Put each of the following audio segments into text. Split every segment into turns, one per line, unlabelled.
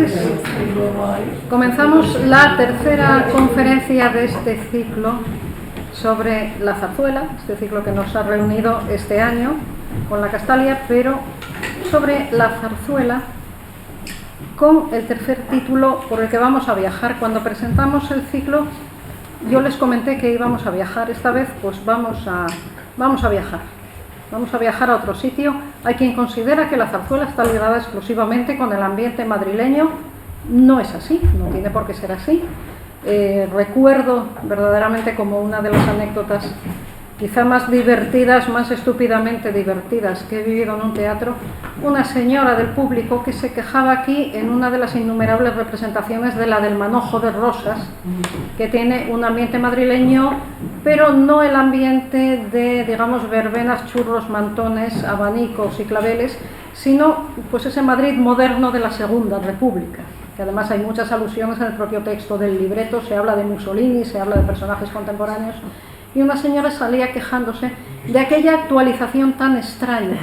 tardes. Comenzamos la tercera conferencia de este ciclo sobre la zarzuela, este ciclo que nos ha reunido este año con la Castalia, pero sobre la zarzuela con el tercer título por el que vamos a viajar. Cuando presentamos el ciclo yo les comenté que íbamos a viajar, esta vez pues vamos a viajar. Vamos a viajar a otro sitio. Hay quien considera que la zarzuela está ligada exclusivamente con el ambiente madrileño. No es así, no tiene por qué ser así. Recuerdo verdaderamente como una de las anécdotas quizá más divertidas, más estúpidamente divertidas que he vivido en un teatro, una señora del público que se quejaba aquí en una de las innumerables representaciones de la del Manojo de Rosas, que tiene un ambiente madrileño, pero no el ambiente de, digamos, verbenas, churros, mantones, abanicos y claveles, sino pues ese Madrid moderno de la Segunda República, que además hay muchas alusiones en el propio texto del libreto, se habla de Mussolini, se habla de personajes contemporáneos, y una señora salía quejándose de aquella actualización tan extraña,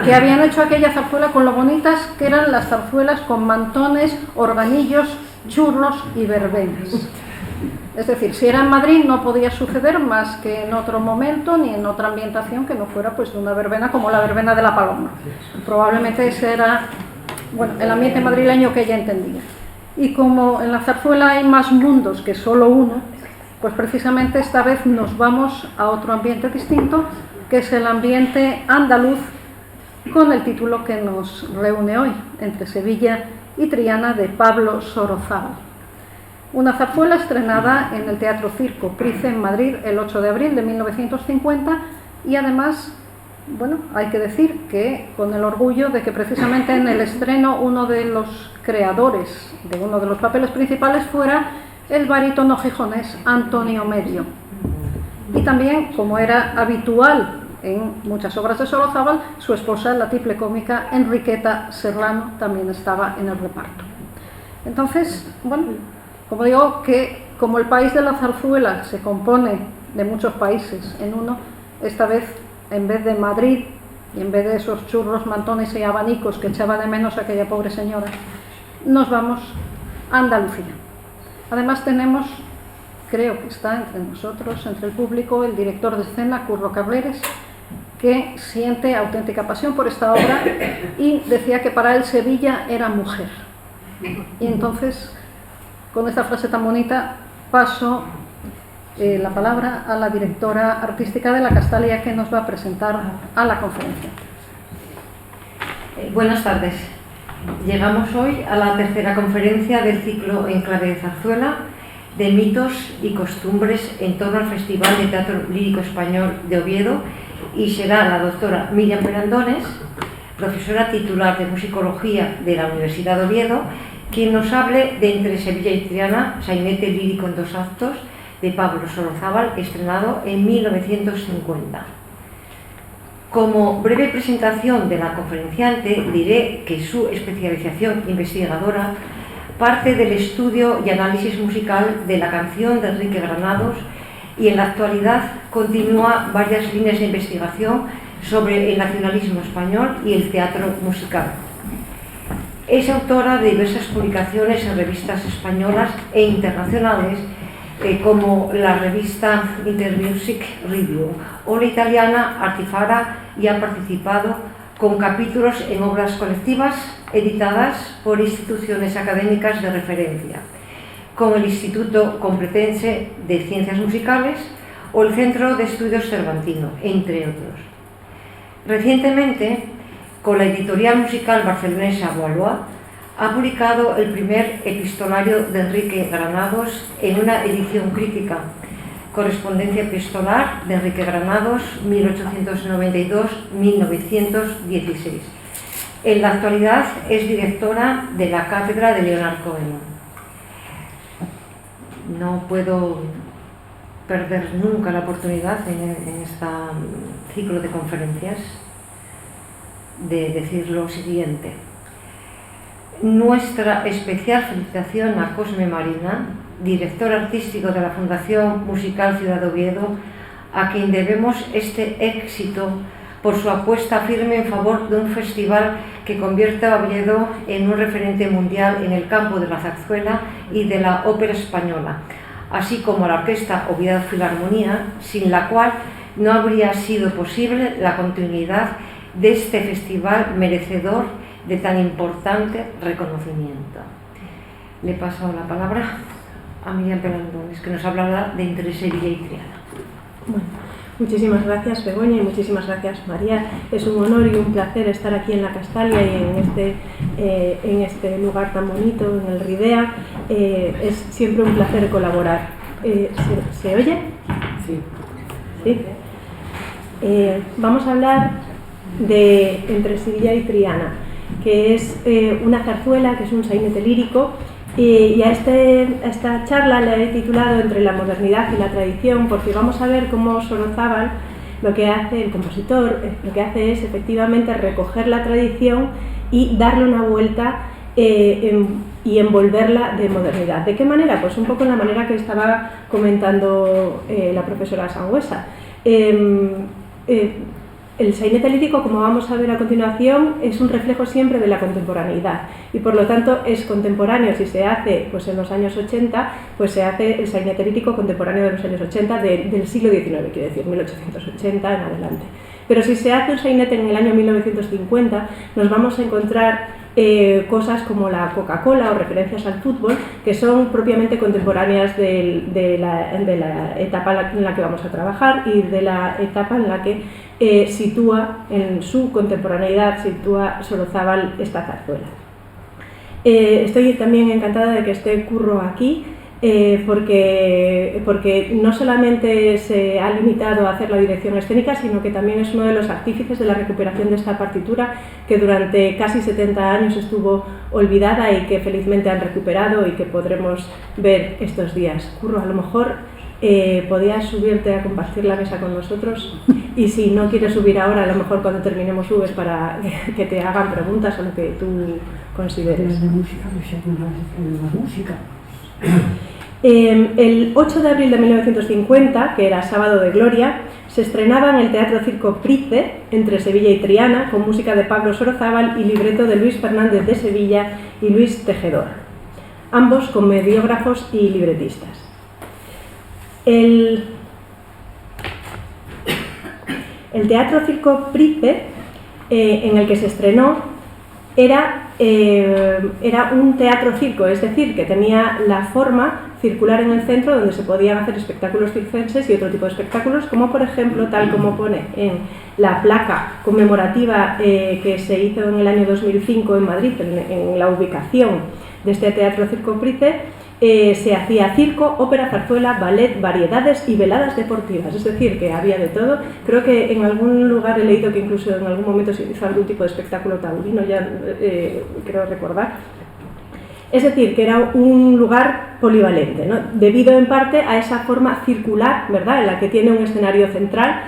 que habían hecho aquella zarzuela con lo bonitas que eran las zarzuelas con mantones, organillos, churros y verbenas. Es decir, si era en Madrid no podía suceder más que en otro momento ni en otra ambientación que no fuera pues de una verbena como la verbena de la Paloma. Probablemente ese era, bueno, el ambiente madrileño que ella entendía. Y como en la zarzuela hay más mundos que solo uno, pues precisamente esta vez nos vamos a otro ambiente distinto, que es el ambiente andaluz, con el título que nos reúne hoy, Entre Sevilla y Triana, de Pablo Sorozábal. Una zarzuela estrenada en el Teatro Circo Price en Madrid el 8 de abril de 1950 y además, bueno, hay que decir que con el orgullo de que precisamente en el estreno uno de los creadores de uno de los papeles principales fuera el barítono gijonés Antonio Medio. Y también, como era habitual en muchas obras de Sorozábal, su esposa, la tiple cómica Enriqueta Serrano, también estaba en el reparto. Entonces, bueno, como digo, que como el país de la zarzuela se compone de muchos países en uno, esta vez, en vez de Madrid y en vez de esos churros, mantones y abanicos que echaba de menos aquella pobre señora, nos vamos a Andalucía. Además tenemos, creo que está entre nosotros, entre el público, el director de escena, Curro Cabreres, que siente auténtica pasión por esta obra y decía que para él Sevilla era mujer. Y entonces, con esta frase tan bonita, paso la palabra a la directora artística de la Castalia, que nos va a presentar a la conferencia.
Buenas tardes. Llegamos hoy a la tercera conferencia del ciclo En clave de zarzuela, de mitos y costumbres en torno al Festival de Teatro Lírico Español de Oviedo, y será la doctora Miriam Berandones, profesora titular de Musicología de la Universidad de Oviedo, quien nos hable de Entre Sevilla y Triana, sainete lírico en 2 actos, de Pablo Sorozábal, estrenado en 1950. Como breve presentación de la conferenciante, diré que su especialización investigadora parte del estudio y análisis musical de la canción de Enrique Granados y en la actualidad continúa varias líneas de investigación sobre el nacionalismo español y el teatro musical. Es autora de diversas publicaciones en revistas españolas e internacionales, como la revista Intermusic Review o la italiana Artifara, y ha participado con capítulos en obras colectivas editadas por instituciones académicas de referencia, como el Instituto Complutense de Ciencias Musicales o el Centro de Estudios Cervantino, entre otros. Recientemente, con la editorial musical barcelonesa Valois, ha publicado el primer epistolario de Enrique Granados en una edición crítica, Correspondencia epistolar de Enrique Granados, 1892-1916. En la actualidad es directora de la Cátedra de Leonard Cohen. No puedo perder nunca la oportunidad en este ciclo de conferencias de decir lo siguiente. Nuestra especial felicitación a Cosme Marina, director artístico de la Fundación Musical Ciudad de Oviedo, a quien debemos este éxito por su apuesta firme en favor de un festival que convierta a Oviedo en un referente mundial en el campo de la zarzuela y de la ópera española, así como la Orquesta Oviedo Filarmonía, sin la cual no habría sido posible la continuidad de este festival merecedor de tan importante reconocimiento. Le paso la palabra a Miriam Pelandones, que nos hablará de Entre Sevilla y Triana.
Bueno, muchísimas gracias, Begoña, y muchísimas gracias, María. Es un honor y un placer estar aquí en la Castalia y en este lugar tan bonito, en el Ridea. Es siempre un placer colaborar. ¿Se oye?
Sí.
¿Sí? Vamos a hablar de Entre Sevilla y Triana, que es una zarzuela, que es un sainete lírico, y a esta charla la he titulado Entre la modernidad y la tradición, porque vamos a ver cómo Sorozábal, lo que hace el compositor, lo que hace es efectivamente recoger la tradición y darle una vuelta y envolverla de modernidad. ¿De qué manera? Pues un poco en la manera que estaba comentando la profesora Sangüesa. El sainete lírico, como vamos a ver a continuación, es un reflejo siempre de la contemporaneidad y por lo tanto es contemporáneo. Si se hace pues en los años 80, pues se hace el sainete lírico contemporáneo de los años 80 del siglo XIX, quiero decir 1880 en adelante. Pero si se hace un sainete en el año 1950, nos vamos a encontrar cosas como la Coca-Cola o referencias al fútbol, que son propiamente contemporáneas de la etapa en la que vamos a trabajar y de la etapa en la que sitúa, en su contemporaneidad, sitúa Sorozábal esta zarzuela. Estoy también encantada de que esté Curro aquí, porque no solamente se ha limitado a hacer la dirección escénica, sino que también es uno de los artífices de la recuperación de esta partitura, que durante casi 70 años estuvo olvidada y que felizmente han recuperado y que podremos ver estos días. Curro, a lo mejor podías subirte a compartir la mesa con nosotros, y si no quieres subir ahora, a lo mejor cuando terminemos subes para que te hagan preguntas o lo que tú consideres. El 8 de abril de 1950, que era Sábado de Gloria, se estrenaba en el Teatro Circo Price, Entre Sevilla y Triana, con música de Pablo Sorozábal y libreto de Luis Fernández de Sevilla y Luis Tejedor, ambos comediógrafos y libretistas. El Teatro Circo Price, en el que se estrenó, era un teatro circo, es decir, que tenía la forma circular en el centro, donde se podían hacer espectáculos circenses y otro tipo de espectáculos, como por ejemplo, tal como pone en la placa conmemorativa que se hizo en el año 2005 en Madrid, en la ubicación de este Teatro Circo Price, se hacía circo, ópera, zarzuela, ballet, variedades y veladas deportivas, es decir, que había de todo. Creo que en algún lugar he leído que incluso en algún momento se hizo algún tipo de espectáculo taurino, ya creo recordar. Es decir, que era un lugar polivalente, ¿no? Debido en parte a esa forma circular, ¿verdad?, en la que tiene un escenario central,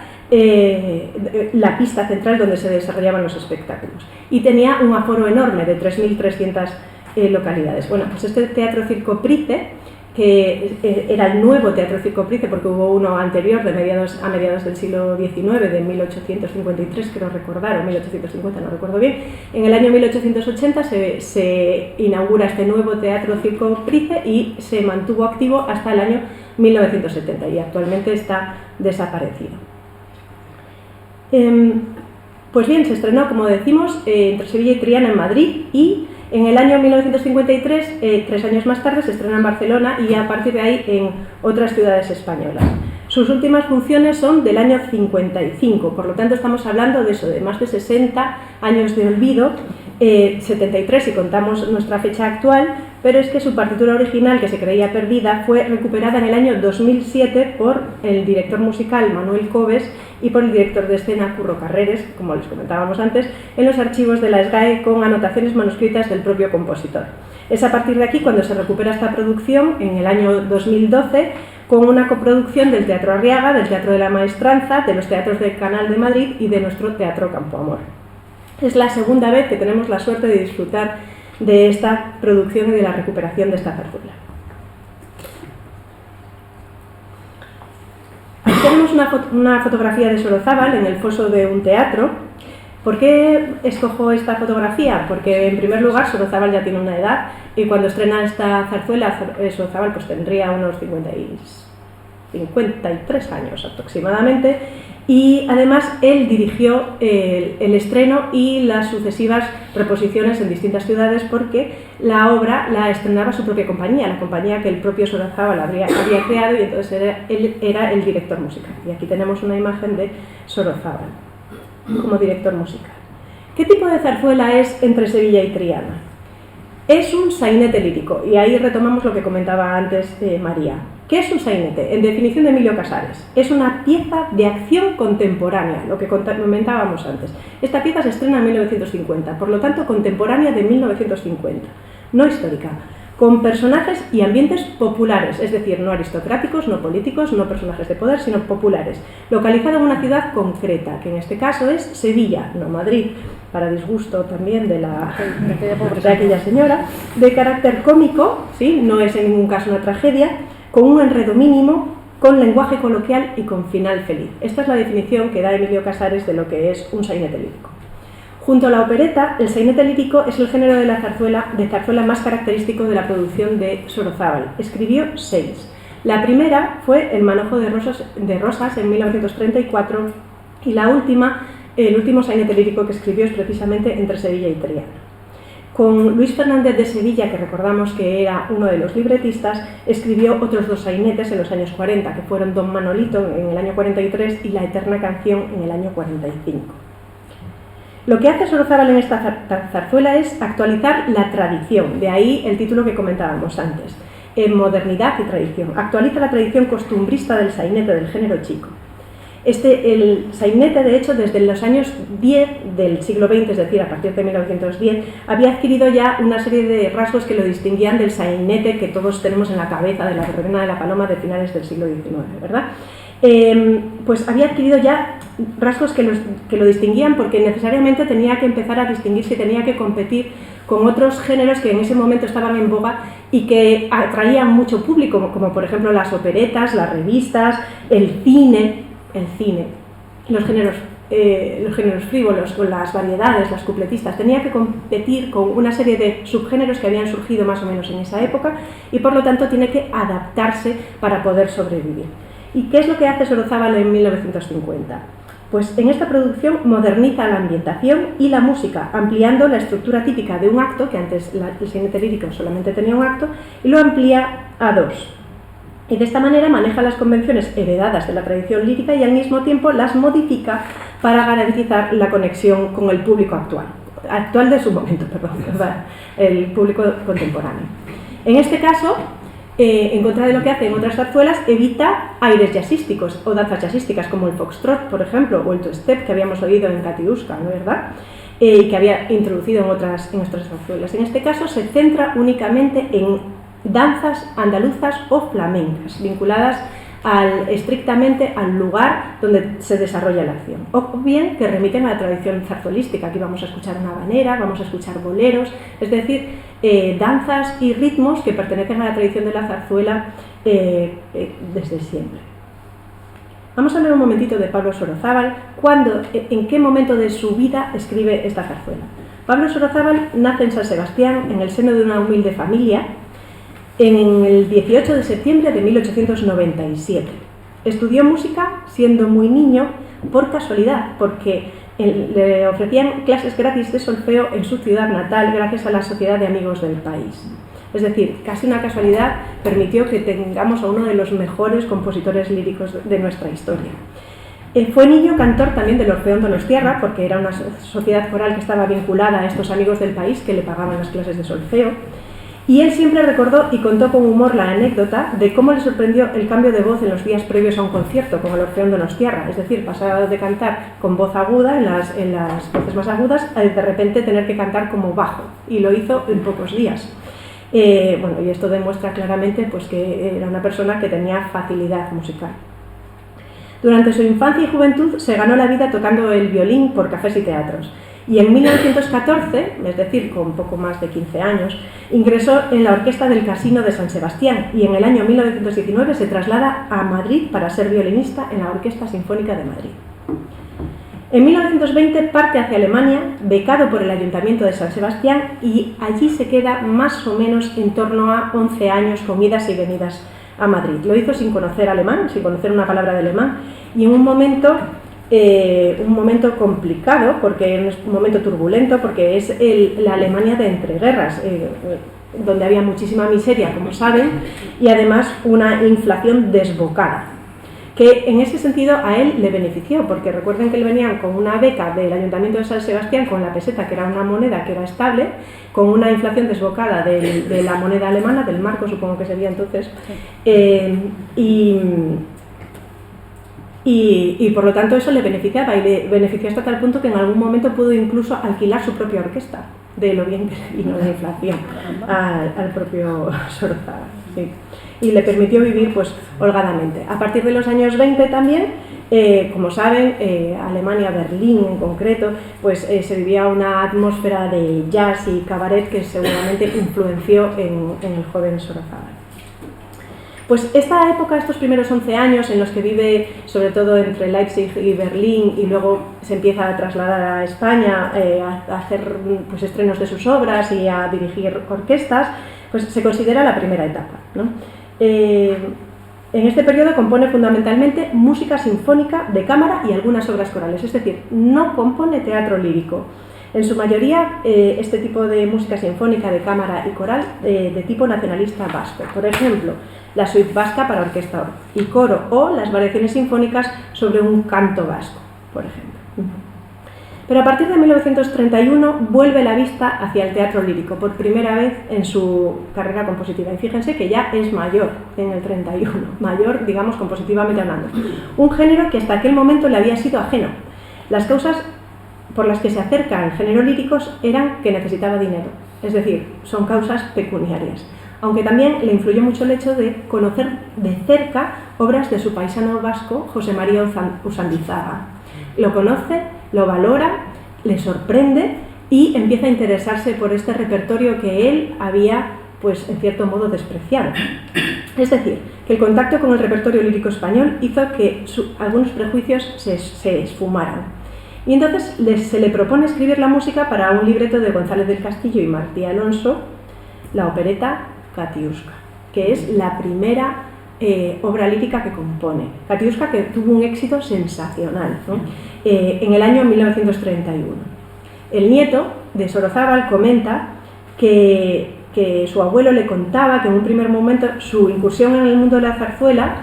la pista central donde se desarrollaban los espectáculos. Y tenía un aforo enorme de 3.300 localidades. Bueno, pues este Teatro Circo Price, que era el nuevo Teatro Circo Price, porque hubo uno anterior a mediados del siglo XIX, de 1853, creo recordar, o 1850, no recuerdo bien. En el año 1880 se inaugura este nuevo Teatro Circo Price y se mantuvo activo hasta el año 1970 y actualmente está desaparecido. Pues bien, se estrenó, como decimos, Entre Sevilla y Triana en Madrid, y en el año 1953, 3 años más tarde, se estrena en Barcelona y a partir de ahí en otras ciudades españolas. Sus últimas funciones son del año 55, por lo tanto estamos hablando de eso, de más de 60 años de olvido, 73 si contamos nuestra fecha actual, pero es que su partitura original, que se creía perdida, fue recuperada en el año 2007 por el director musical Manuel Cobes y por el director de escena Curro Carreres, como les comentábamos antes, en los archivos de la SGAE con anotaciones manuscritas del propio compositor. Es a partir de aquí cuando se recupera esta producción, en el año 2012, con una coproducción del Teatro Arriaga, del Teatro de la Maestranza, de los teatros del Canal de Madrid y de nuestro Teatro Campo Amor. Es la segunda vez que tenemos la suerte de disfrutar de esta producción y de la recuperación de esta zarzuela. Aquí tenemos una fotografía de Sorozábal en el foso de un teatro. ¿Por qué escojo esta fotografía? Porque en primer lugar Sorozábal ya tiene una edad y cuando estrena esta zarzuela Sorozábal pues tendría unos 53 años aproximadamente, y además él dirigió el estreno y las sucesivas reposiciones en distintas ciudades, porque la obra la estrenaba su propia compañía, la compañía que el propio Sorozábal había creado, y entonces él era el director musical. Y aquí tenemos una imagen de Sorozábal como director musical. ¿Qué tipo de zarzuela es Entre Sevilla y Triana? Es un sainete lírico, y ahí retomamos lo que comentaba antes María. ¿Qué es un sainete? En definición de Emilio Casares, es una pieza de acción contemporánea, lo que comentábamos antes. Esta pieza se estrena en 1950, por lo tanto contemporánea de 1950, no histórica, con personajes y ambientes populares, es decir, no aristocráticos, no políticos, no personajes de poder, sino populares, localizado en una ciudad concreta, que en este caso es Sevilla, no Madrid, para disgusto también de aquella señora, de carácter cómico, ¿sí? No es en ningún caso una tragedia, con un enredo mínimo, con lenguaje coloquial y con final feliz. Esta es la definición que da Emilio Casares de lo que es un sainete lírico. Junto a la opereta, el sainete lírico es el género de zarzuela más característico de la producción de Sorozábal. Escribió 6. La primera fue El manojo de rosas en 1934 y la última, el último sainete lírico que escribió es precisamente Entre Sevilla y Triana. Con Luis Fernández de Sevilla, que recordamos que era uno de los libretistas, escribió otros 2 sainetes en los años 40, que fueron Don Manolito en el año 43 y La eterna canción en el año 45. Lo que hace Sorozábal en esta zarzuela es actualizar la tradición, de ahí el título que comentábamos antes, modernidad y tradición. Actualiza la tradición costumbrista del sainete del género chico. El sainete, de hecho, desde los años 10 del siglo XX, es decir, a partir de 1910, había adquirido ya una serie de rasgos que lo distinguían del sainete que todos tenemos en la cabeza, de la verbena de la Paloma de finales del siglo XIX, ¿verdad? Pues había adquirido ya rasgos que lo distinguían, porque necesariamente tenía que empezar a distinguirse y tenía que competir con otros géneros que en ese momento estaban en boga y que atraían mucho público, como por ejemplo las operetas, las revistas, el cine, los géneros frívolos, con las variedades, las cupletistas. Tenía que competir con una serie de subgéneros que habían surgido más o menos en esa época y por lo tanto tiene que adaptarse para poder sobrevivir. ¿Y qué es lo que hace Sorozábal en 1950? Pues en esta producción moderniza la ambientación y la música, ampliando la estructura típica de un acto, que antes el sainete lírico solamente tenía un acto, y lo amplía a 2. Y de esta manera maneja las convenciones heredadas de la tradición lírica y al mismo tiempo las modifica para garantizar la conexión con el público actual de su momento, el público contemporáneo. En este caso, en contra de lo que hace en otras zarzuelas, evita aires jazzísticos o danzas jazzísticas como el foxtrot, por ejemplo, o el two-step que habíamos oído en Katiuska, ¿no es verdad? Y que había introducido en otras zarzuelas. En este caso se centra únicamente en danzas andaluzas o flamencas, vinculadas estrictamente al lugar donde se desarrolla la acción, o bien que remiten a la tradición zarzuelística. Aquí vamos a escuchar una habanera, vamos a escuchar boleros, es decir, danzas y ritmos que pertenecen a la tradición de la zarzuela desde siempre. Vamos a hablar un momentito de Pablo Sorozábal, en qué momento de su vida escribe esta zarzuela. Pablo Sorozábal nace en San Sebastián, en el seno de una humilde familia, en el 18 de septiembre de 1897. Estudió música siendo muy niño por casualidad, porque le ofrecían clases gratis de solfeo en su ciudad natal gracias a la Sociedad de Amigos del País. Es decir, casi una casualidad permitió que tengamos a uno de los mejores compositores líricos de nuestra historia. Fue niño cantor también del Orfeón Donostiarra, porque era una sociedad coral que estaba vinculada a estos Amigos del País que le pagaban las clases de solfeo. Y él siempre recordó y contó con humor la anécdota de cómo le sorprendió el cambio de voz en los días previos a un concierto con el Orfeón Donostiarra, es decir, pasaba de cantar con voz aguda, en las voces más agudas, a de repente tener que cantar como bajo, y lo hizo en pocos días. Y esto demuestra claramente pues, que era una persona que tenía facilidad musical. Durante su infancia y juventud se ganó la vida tocando el violín por cafés y teatros. y en 1914, es decir, con poco más de 15 años, ingresó en la Orquesta del Casino de San Sebastián y en el año 1919 se traslada a Madrid para ser violinista en la Orquesta Sinfónica de Madrid. En 1920 parte hacia Alemania, becado por el Ayuntamiento de San Sebastián, y allí se queda más o menos en torno a 11 años con idas y venidas a Madrid. Lo hizo sin conocer alemán, sin conocer una palabra de alemán, y en un momento complicado, porque es un momento turbulento, porque es la Alemania de entreguerras, donde había muchísima miseria, como saben, y además una inflación desbocada, que en ese sentido a él le benefició, porque recuerden que él venía con una beca del Ayuntamiento de San Sebastián con la peseta, que era una moneda que era estable, con una inflación desbocada de la moneda alemana, del marco supongo que sería entonces, y por lo tanto eso le beneficiaba, y le benefició hasta tal punto que en algún momento pudo incluso alquilar su propia orquesta, de lo bien que le vino la inflación al propio Sorozábal. Sí. Y le permitió vivir pues holgadamente. A partir de los años 20 también, como saben, Alemania, Berlín en concreto, pues se vivía una atmósfera de jazz y cabaret que seguramente influenció en el joven Sorozábal. Pues esta época, estos primeros 11 años en los que vive sobre todo entre Leipzig y Berlín, y luego se empieza a trasladar a España a hacer pues estrenos de sus obras y a dirigir orquestas, pues se considera la primera etapa, ¿no? En este periodo compone fundamentalmente música sinfónica de cámara y algunas obras corales, es decir, no compone teatro lírico. En su mayoría, este tipo de música sinfónica de cámara y coral de tipo nacionalista vasco. Por ejemplo, la suite vasca para orquesta y coro, o las variaciones sinfónicas sobre un canto vasco, por ejemplo. Pero a partir de 1931 vuelve la vista hacia el teatro lírico, por primera vez en su carrera compositiva. Y fíjense que ya es mayor en el 31, mayor, digamos, compositivamente hablando. Un género que hasta aquel momento le había sido ajeno. Las causas por las que se acerca al género líricos eran que necesitaba dinero, es decir, son causas pecuniarias. Aunque también le influyó mucho el hecho de conocer de cerca obras de su paisano vasco, José María Usandizaga. Lo conoce, lo valora, le sorprende y empieza a interesarse por este repertorio que él había, pues, en cierto modo despreciado. Es decir, que el contacto con el repertorio lírico español hizo que algunos prejuicios se esfumaran. Y entonces se le propone escribir la música para un libreto de González del Castillo y Martí Alonso, la opereta Katiuska, que es la primera obra lírica que compone. Katiuska, que tuvo un éxito sensacional, ¿no? En el año 1931. El nieto de Sorozábal comenta que su abuelo le contaba que en un primer momento su incursión en el mundo de la zarzuela,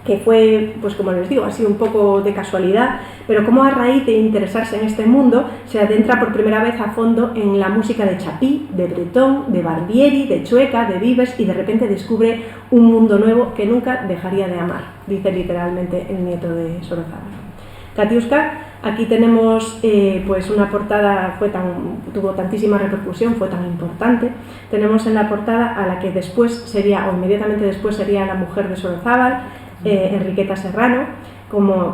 que fue, pues como les digo, ha sido un poco de casualidad, pero como a raíz de interesarse en este mundo, se adentra por primera vez a fondo en la música de Chapí, de Bretón, de Barbieri, de Chueca, de Vives, y de repente descubre un mundo nuevo que nunca dejaría de amar, dice literalmente el nieto de Sorozábal. Katiuska, aquí tenemos pues una portada, tuvo tantísima repercusión, fue tan importante. Tenemos en la portada a la que después sería, o inmediatamente después sería la mujer de Sorozábal, Enriqueta Serrano,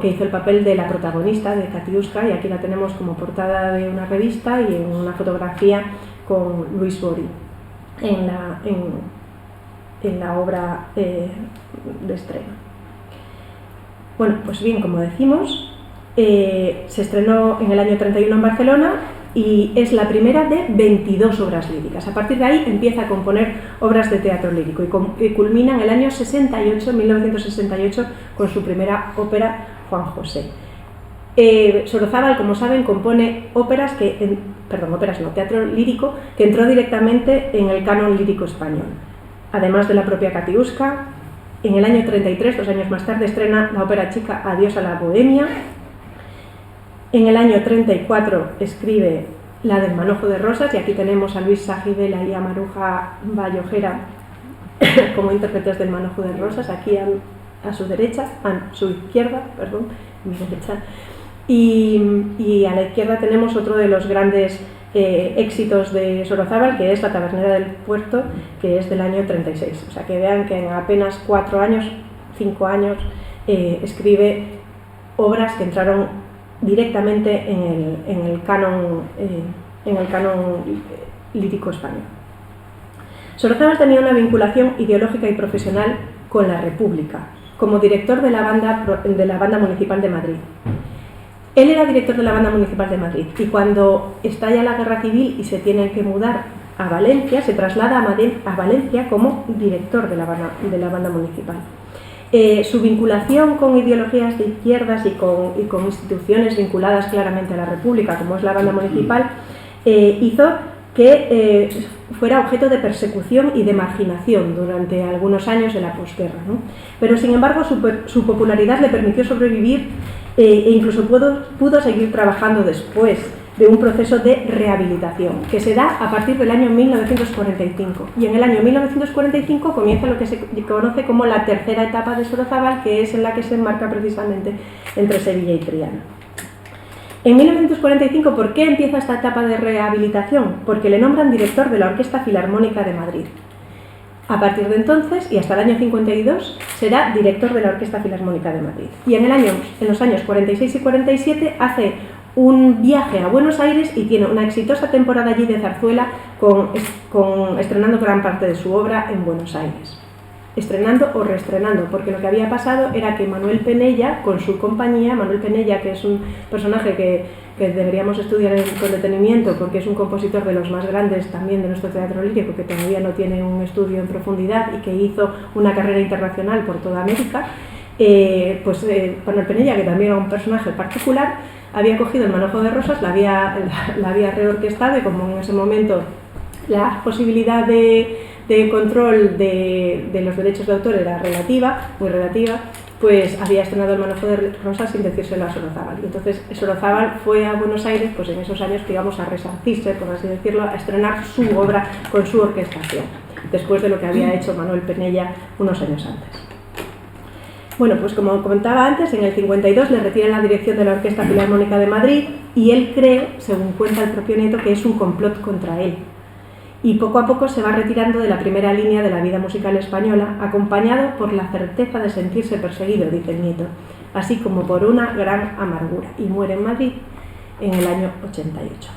que hizo el papel de la protagonista de Katiuska, y aquí la tenemos como portada de una revista y en una fotografía con Luis Bori en la obra de estreno. Bueno, pues bien, como decimos, se estrenó en el año 31 en Barcelona y es la primera de 22 obras líricas. A partir de ahí empieza a componer obras de teatro lírico y culmina en el año 1968, con su primera ópera, Juan José. Sorozábal, como saben, compone teatro lírico que entró directamente en el canon lírico español. Además de la propia Katiuska, en el año 33, 2 años más tarde, estrena la ópera chica Adiós a la Bohemia. En el año 34 escribe la del Manojo de Rosas, y aquí tenemos a Luis Sajibela y a Maruja Vallojera como intérpretes del Manojo de Rosas, aquí a su derecha, a su izquierda, perdón, mi derecha, y a la izquierda tenemos otro de los grandes éxitos de Sorozábal, que es La Tabernera del Puerto, que es del año 36. O sea, que vean que en apenas 4 años, 5 años, escribe obras que entraron directamente en el canon lírico español. Sorozábal tenía una vinculación ideológica y profesional con la República, como director de la Banda Municipal de Madrid. Él era director de la Banda Municipal de Madrid y cuando estalla la Guerra Civil y se tienen que mudar a Valencia, se traslada a Valencia como director de la Banda Municipal. Su vinculación con ideologías de izquierdas y con instituciones vinculadas claramente a la República, como es la Banda Municipal, hizo que fuera objeto de persecución y de marginación durante algunos años de la posguerra, ¿no? Pero sin embargo su popularidad le permitió sobrevivir e incluso pudo seguir trabajando después de un proceso de rehabilitación que se da a partir del año 1945 y en el año 1945 comienza lo que se conoce como la tercera etapa de Sorozábal, que es en la que se enmarca precisamente entre Sevilla y Triana. En 1945, ¿por qué empieza esta etapa de rehabilitación? Porque le nombran director de la Orquesta Filarmónica de Madrid. A partir de entonces, y hasta el año 52, será director de la Orquesta Filarmónica de Madrid. Y en los años 46 y 47 hace un viaje a Buenos Aires y tiene una exitosa temporada allí de zarzuela, estrenando gran parte de su obra en Buenos Aires. Estrenando o reestrenando, porque lo que había pasado era que Manuel Penella, con su compañía, Manuel Penella, que es un personaje que deberíamos estudiar con detenimiento, porque es un compositor de los más grandes también de nuestro teatro lírico, que todavía no tiene un estudio en profundidad y que hizo una carrera internacional por toda América, Manuel Penella, que también era un personaje particular, había cogido el Manojo de Rosas, la había reorquestado y como en ese momento la posibilidad de control de los derechos de autor era muy relativa, pues había estrenado el Manojo de Rosas sin decírselo a Sorozábal. Y entonces Sorozábal fue a Buenos Aires, pues en esos años, digamos, a resarcirse, por así decirlo, a estrenar su obra con su orquestación, después de lo que había hecho Manuel Penella unos años antes. Bueno, pues como comentaba antes, en el 52 le retiran la dirección de la Orquesta Filarmónica de Madrid y él cree, según cuenta el propio nieto, que es un complot contra él. Y poco a poco se va retirando de la primera línea de la vida musical española, acompañado por la certeza de sentirse perseguido, dice el nieto, así como por una gran amargura, y muere en Madrid en el año 88.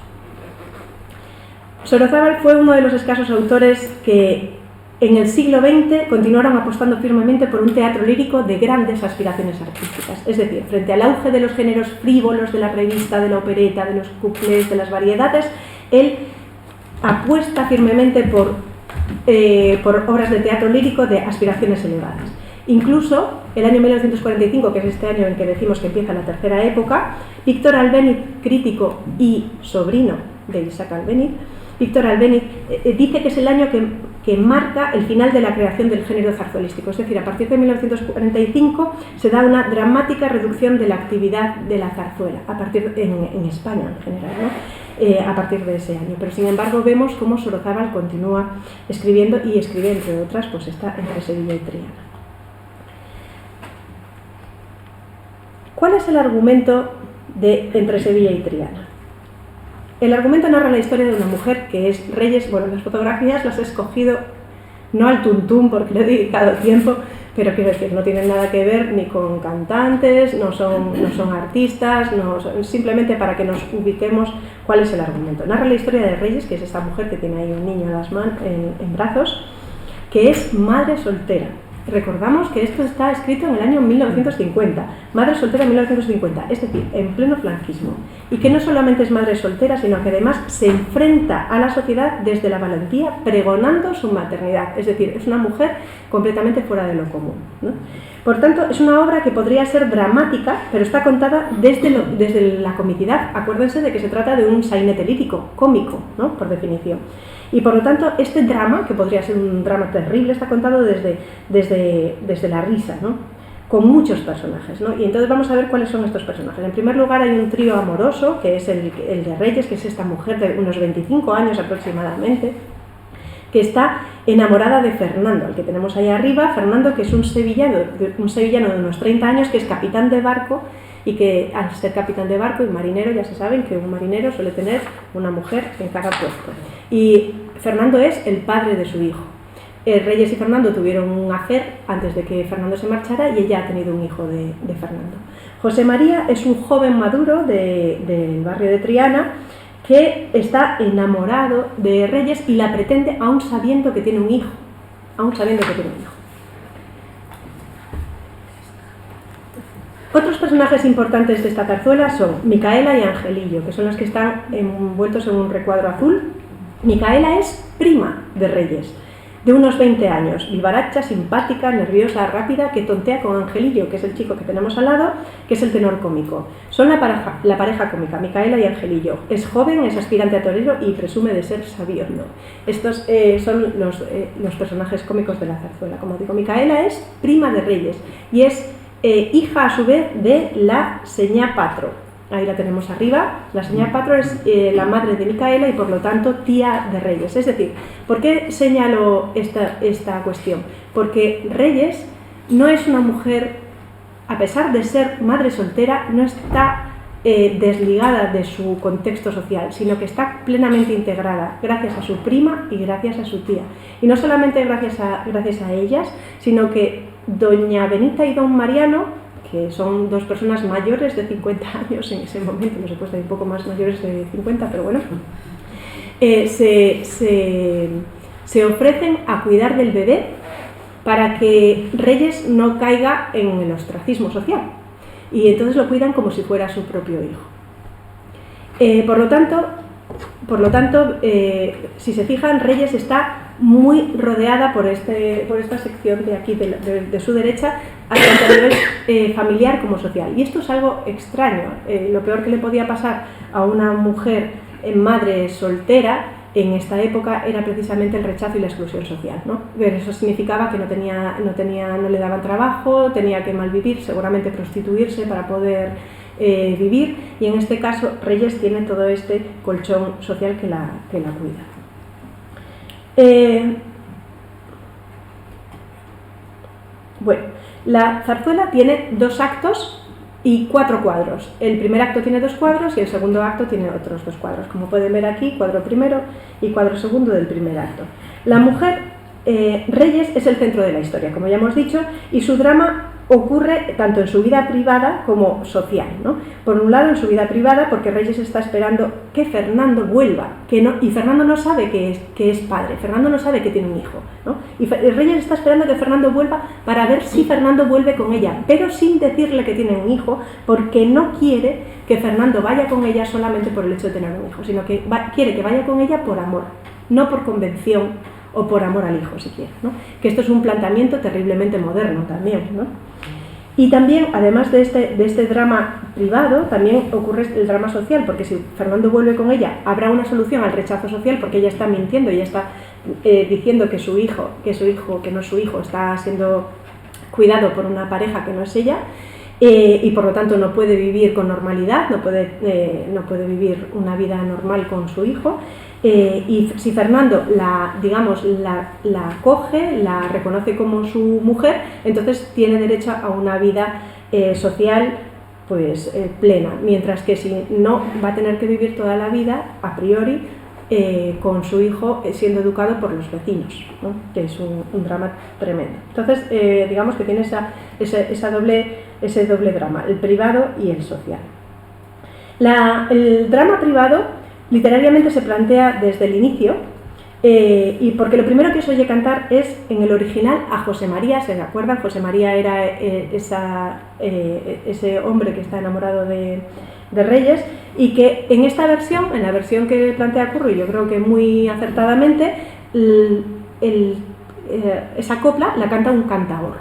Sorozábal fue uno de los escasos autores que en el siglo XX continuaron apostando firmemente por un teatro lírico de grandes aspiraciones artísticas, es decir, frente al auge de los géneros frívolos de la revista, de la opereta, de los cuplés, de las variedades, él apuesta firmemente por obras de teatro lírico de aspiraciones elevadas. Incluso el año 1945, que es este año en que decimos que empieza la tercera época, Víctor Albéniz, crítico y sobrino de Isaac Albéniz, Víctor Albéniz dice que es el año que marca el final de la creación del género zarzuelístico, es decir, a partir de 1945 se da una dramática reducción de la actividad de la zarzuela, en España en general, ¿no? A partir de ese año. Pero sin embargo vemos cómo Sorozábal continúa escribiendo y escribe, entre otras, pues está entre Sevilla y Triana. ¿Cuál es el argumento de Entre Sevilla y Triana? El argumento narra la historia de una mujer que es Reyes. Bueno, las fotografías las he escogido no al tuntún porque le he dedicado tiempo, pero quiero decir, no tienen nada que ver ni con cantantes, no son artistas, simplemente para que nos ubiquemos cuál es el argumento. Narra la historia de Reyes, que es esta mujer que tiene ahí un niño en brazos, que es madre soltera. Recordamos que esto está escrito en el año 1950, madre soltera en 1950, es decir, en pleno franquismo. Y que no solamente es madre soltera, sino que además se enfrenta a la sociedad desde la valentía, pregonando su maternidad. Es decir, es una mujer completamente fuera de lo común, ¿no? Por tanto, es una obra que podría ser dramática, pero está contada desde la comicidad. Acuérdense de que se trata de un sainete lírico, cómico, ¿no? Por definición. Y por lo tanto, este drama, que podría ser un drama terrible, está contado desde la risa, ¿no? Con muchos personajes, ¿no? Y entonces vamos a ver cuáles son estos personajes. En primer lugar hay un trío amoroso, que es el de Reyes, que es esta mujer de unos 25 años aproximadamente, que está enamorada de Fernando, el que tenemos ahí arriba. Fernando, que es un sevillano de unos 30 años, que es capitán de barco, y que al ser capitán de barco y marinero, ya se saben que un marinero suele tener una mujer en cada puesto. Y Fernando es el padre de su hijo. Reyes y Fernando tuvieron un affair antes de que Fernando se marchara y ella ha tenido un hijo de Fernando. José María es un joven maduro del barrio de Triana que está enamorado de Reyes y la pretende aún sabiendo que tiene un hijo. Otros personajes importantes de esta zarzuela son Micaela y Angelillo, que son los que están envueltos en un recuadro azul. Micaela es prima de Reyes, de unos 20 años, vivaracha, simpática, nerviosa, rápida, que tontea con Angelillo, que es el chico que tenemos al lado, que es el tenor cómico. Son la pareja cómica, Micaela y Angelillo. Es joven, es aspirante a torero y presume de ser sabiondo. Estos son los personajes cómicos de la zarzuela. Como digo, Micaela es prima de Reyes y es hija a su vez de la señá Patro. Ahí la tenemos arriba. La señora Patro es la madre de Micaela y por lo tanto tía de Reyes. Es decir, ¿por qué señalo esta cuestión? Porque Reyes no es una mujer, a pesar de ser madre soltera, no está desligada de su contexto social, sino que está plenamente integrada gracias a su prima y gracias a su tía. Y no solamente gracias a ellas, sino que doña Benita y don Mariano, que son dos personas mayores de 50 años en ese momento, no se puede un poco más mayores de 50, pero bueno, se ofrecen a cuidar del bebé para que Reyes no caiga en el ostracismo social. Y entonces lo cuidan como si fuera su propio hijo. Por lo tanto, si se fijan, Reyes está muy rodeada por esta sección de aquí, de su derecha, tanto a nivel familiar como social. Y esto es algo extraño. Lo peor que le podía pasar a una mujer madre soltera en esta época era precisamente el rechazo y la exclusión social, ¿no? Pero eso significaba que no le daban trabajo, tenía que malvivir, seguramente prostituirse para poder vivir, y en este caso Reyes tiene todo este colchón social que la cuida. Bueno, la zarzuela tiene 2 actos y 4 cuadros. El primer acto tiene 2 cuadros y el segundo acto tiene otros 2 cuadros. Como pueden ver aquí, cuadro primero y cuadro segundo del primer acto. La mujer Reyes es el centro de la historia, como ya hemos dicho, y su drama ocurre tanto en su vida privada como social, ¿no? Por un lado, en su vida privada, porque Reyes está esperando que Fernando vuelva, y Fernando no sabe que es padre, Fernando no sabe que tiene un hijo, ¿no? Y Reyes está esperando que Fernando vuelva para ver si Fernando vuelve con ella, pero sin decirle que tiene un hijo, porque no quiere que Fernando vaya con ella solamente por el hecho de tener un hijo, sino que quiere que vaya con ella por amor, no por convención o por amor al hijo siquiera, ¿no? Que esto es un planteamiento terriblemente moderno también, ¿no? Y también, además de este drama privado, también ocurre el drama social, porque si Fernando vuelve con ella, habrá una solución al rechazo social, porque ella está mintiendo, ella está diciendo que su hijo, que no es su hijo, está siendo cuidado por una pareja que no es ella, y por lo tanto no puede vivir con normalidad, no puede vivir una vida normal con su hijo. Y si Fernando la acoge, la reconoce como su mujer, entonces tiene derecho a una vida social plena, mientras que si no, va a tener que vivir toda la vida a priori con su hijo siendo educado por los vecinos, ¿no? Que es un drama tremendo. Entonces digamos que tiene ese doble drama, el privado y el social. El drama privado literariamente se plantea desde el inicio, y porque lo primero que se oye cantar es en el original a José María. ¿Se acuerdan? José María era ese hombre que está enamorado de Reyes, y que en esta versión, en la versión que plantea Curro, yo creo que muy acertadamente, esa copla la canta un cantaor.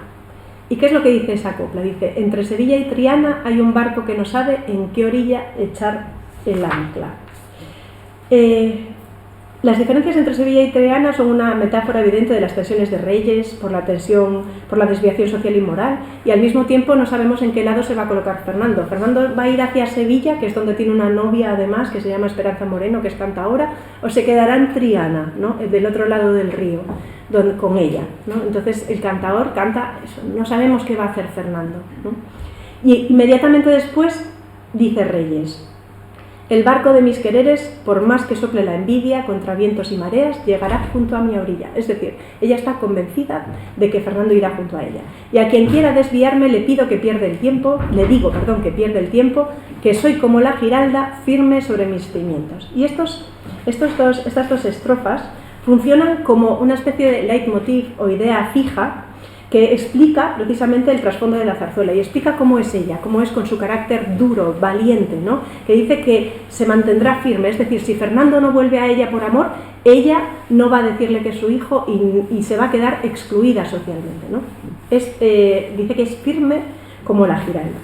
¿Y qué es lo que dice esa copla? Dice: entre Sevilla y Triana hay un barco que no sabe en qué orilla echar el ancla. Las diferencias entre Sevilla y Triana son una metáfora evidente de las tensiones de Reyes, por la desviación social y moral, y al mismo tiempo no sabemos en qué lado se va a colocar Fernando. Fernando va a ir hacia Sevilla, que es donde tiene una novia además, que se llama Esperanza Moreno, que es cantaora, o se quedará en Triana, ¿no? Del otro lado del río, con ella, ¿no? Entonces el cantaor canta eso, no sabemos qué va a hacer Fernando, ¿no? Y inmediatamente después dice Reyes: El barco de mis quereres, por más que sople la envidia, contra vientos y mareas, llegará junto a mi orilla. Es decir, ella está convencida de que Fernando irá junto a ella. Y a quien quiera desviarme le pido que pierda el tiempo, le digo, perdón, que pierda el tiempo, que soy como la giralda firme sobre mis cimientos. Y estas dos estrofas funcionan como una especie de leitmotiv o idea fija que explica precisamente el trasfondo de la zarzuela y explica cómo es ella, cómo es con su carácter duro, valiente, ¿no? Que dice que se mantendrá firme, es decir, si Fernando no vuelve a ella por amor, ella no va a decirle que es su hijo y se va a quedar excluida socialmente, ¿no? Dice que es firme como la giralda.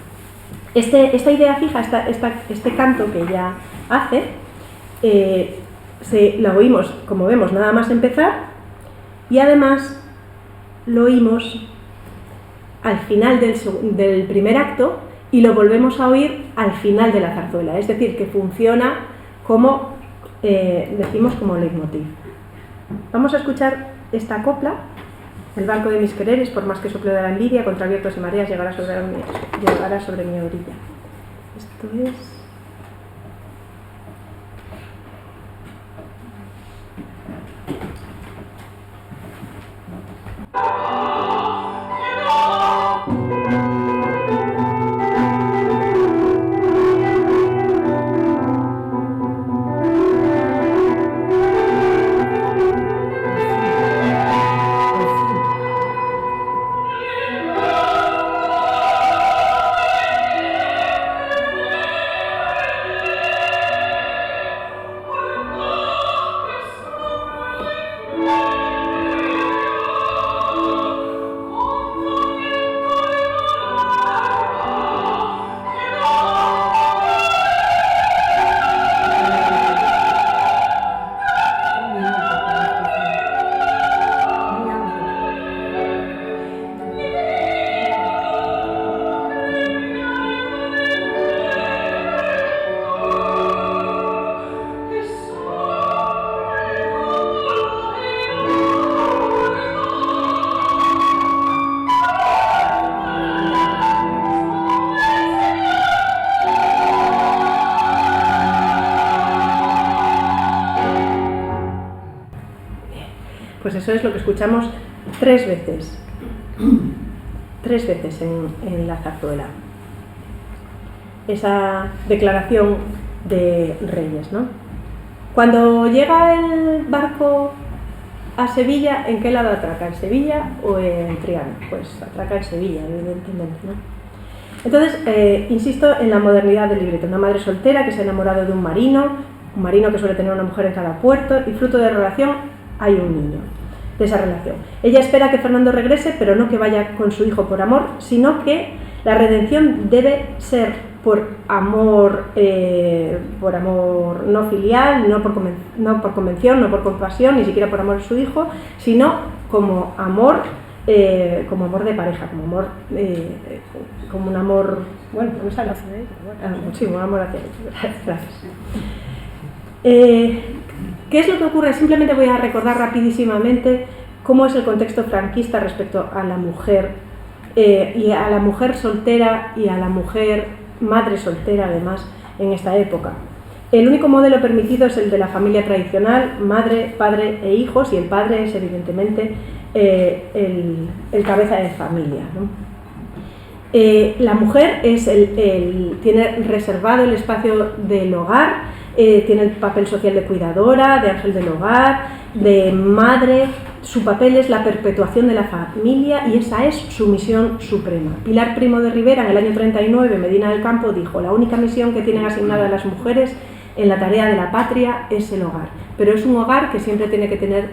Esta idea fija, este canto que ella hace, la oímos, como vemos, nada más empezar, y además lo oímos al final del primer acto y lo volvemos a oír al final de la zarzuela, es decir, que funciona como, decimos, como leitmotiv. Vamos a escuchar esta copla: el barco de mis quereres, por más que sople de la envidia, contra vientos y mareas, llegará sobre mi orilla. Esto es... Pues eso es lo que escuchamos tres veces en la zarzuela. Esa declaración de Reyes, ¿no? Cuando llega el barco a Sevilla, ¿en qué lado atraca? ¿En Sevilla o en Triana? Pues atraca en Sevilla, evidentemente, ¿no? Entonces, insisto en la modernidad del libreto. Una madre soltera que se ha enamorado de un marino que suele tener una mujer en cada puerto, y fruto de relación hay un niño, de esa relación. Ella espera que Fernando regrese, pero no que vaya con su hijo por amor, sino que la redención debe ser por amor no filial, no por convención, no por compasión, ni siquiera por amor a su hijo, sino como amor de pareja, como un amor, bueno, no me sale hacia ella, sí, un amor hacia ella. Gracias. ¿Qué es lo que ocurre? Simplemente voy a recordar rapidísimamente cómo es el contexto franquista respecto a la mujer, y a la mujer soltera y a la mujer madre soltera, además, en esta época. El único modelo permitido es el de la familia tradicional, madre, padre e hijos, y el padre es evidentemente el cabeza de familia, ¿no? La mujer tiene reservado el espacio del hogar, tiene el papel social de cuidadora, de ángel del hogar, de madre. Su papel es la perpetuación de la familia y esa es su misión suprema. Pilar Primo de Rivera, en el año 39, Medina del Campo, dijo: la única misión que tienen asignada las mujeres en la tarea de la patria es el hogar, pero es un hogar que siempre tiene que tener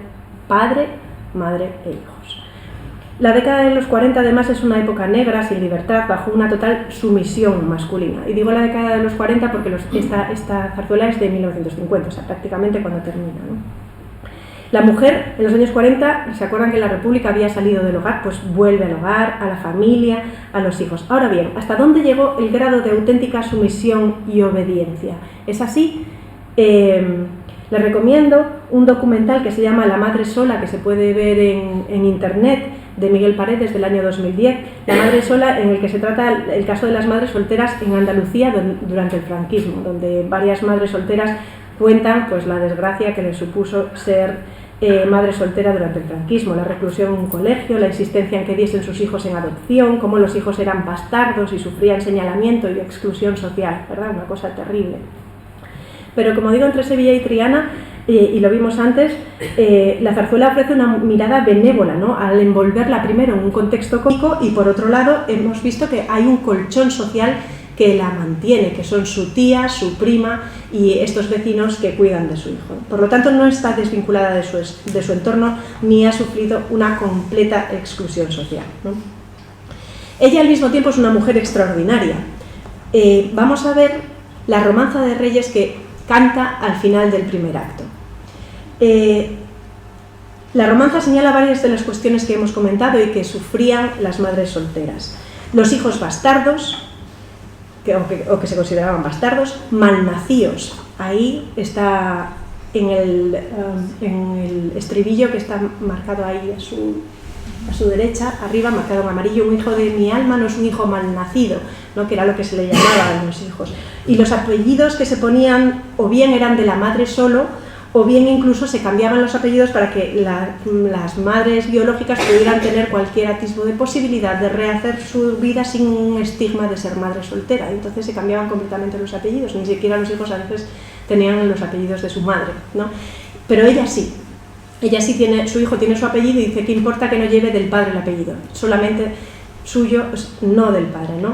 padre, madre e hijos. La década de los 40 además es una época negra, sin libertad, bajo una total sumisión masculina. Y digo la década de los 40 porque esta zarzuela es de 1950, o sea, prácticamente cuando termina, ¿no? La mujer, en los años 40, ¿se acuerdan que la República había salido del hogar? Pues vuelve al hogar, a la familia, a los hijos. Ahora bien, ¿hasta dónde llegó el grado de auténtica sumisión y obediencia? ¿Es así? Les recomiendo un documental que se llama La madre sola, que se puede ver en internet, de Miguel Paredes del año 2010, La madre sola, en el que se trata el caso de las madres solteras en Andalucía durante el franquismo, donde varias madres solteras cuentan pues, la desgracia que les supuso ser madre soltera durante el franquismo, la reclusión en un colegio, la insistencia en que diesen sus hijos en adopción, cómo los hijos eran bastardos y sufrían señalamiento y exclusión social, ¿verdad? Una cosa terrible. Pero como digo, entre Sevilla y Triana, y lo vimos antes, la zarzuela ofrece una mirada benévola, ¿no? Al envolverla primero en un contexto cómico y por otro lado hemos visto que hay un colchón social que la mantiene, que son su tía, su prima y estos vecinos que cuidan de su hijo. Por lo tanto, no está desvinculada de su entorno ni ha sufrido una completa exclusión social, ¿no? Ella al mismo tiempo es una mujer extraordinaria. Vamos a ver la romanza de Reyes que canta al final del primer acto. La romanza señala varias de las cuestiones que hemos comentado y que sufrían las madres solteras. Los hijos bastardos, o que se consideraban bastardos, malnacidos. Ahí está en el estribillo que está marcado ahí a su derecha, arriba, marcado en amarillo, un hijo de mi alma no es un hijo malnacido, ¿no? Que era lo que se le llamaba a los hijos. Y los apellidos que se ponían o bien eran de la madre solo, o bien incluso se cambiaban los apellidos para que las madres biológicas pudieran tener cualquier atisbo de posibilidad de rehacer su vida sin un estigma de ser madre soltera. Entonces se cambiaban completamente los apellidos, ni siquiera los hijos a veces tenían los apellidos de su madre, ¿no? Pero ella sí tiene, su hijo tiene su apellido y dice que importa que no lleve del padre el apellido, solamente suyo, no del padre, ¿no?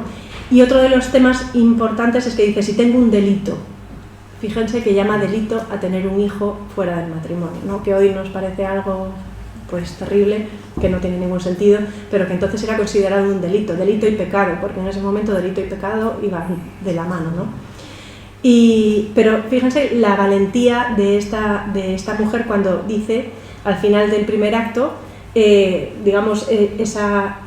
Y otro de los temas importantes es que dice, si tengo un delito, fíjense que llama delito a tener un hijo fuera del matrimonio, ¿no? Que hoy nos parece algo pues terrible, que no tiene ningún sentido, pero que entonces era considerado un delito y pecado, porque en ese momento delito y pecado iban de la mano, ¿no? Pero fíjense la valentía de esta mujer cuando dice, al final del primer acto, digamos, esa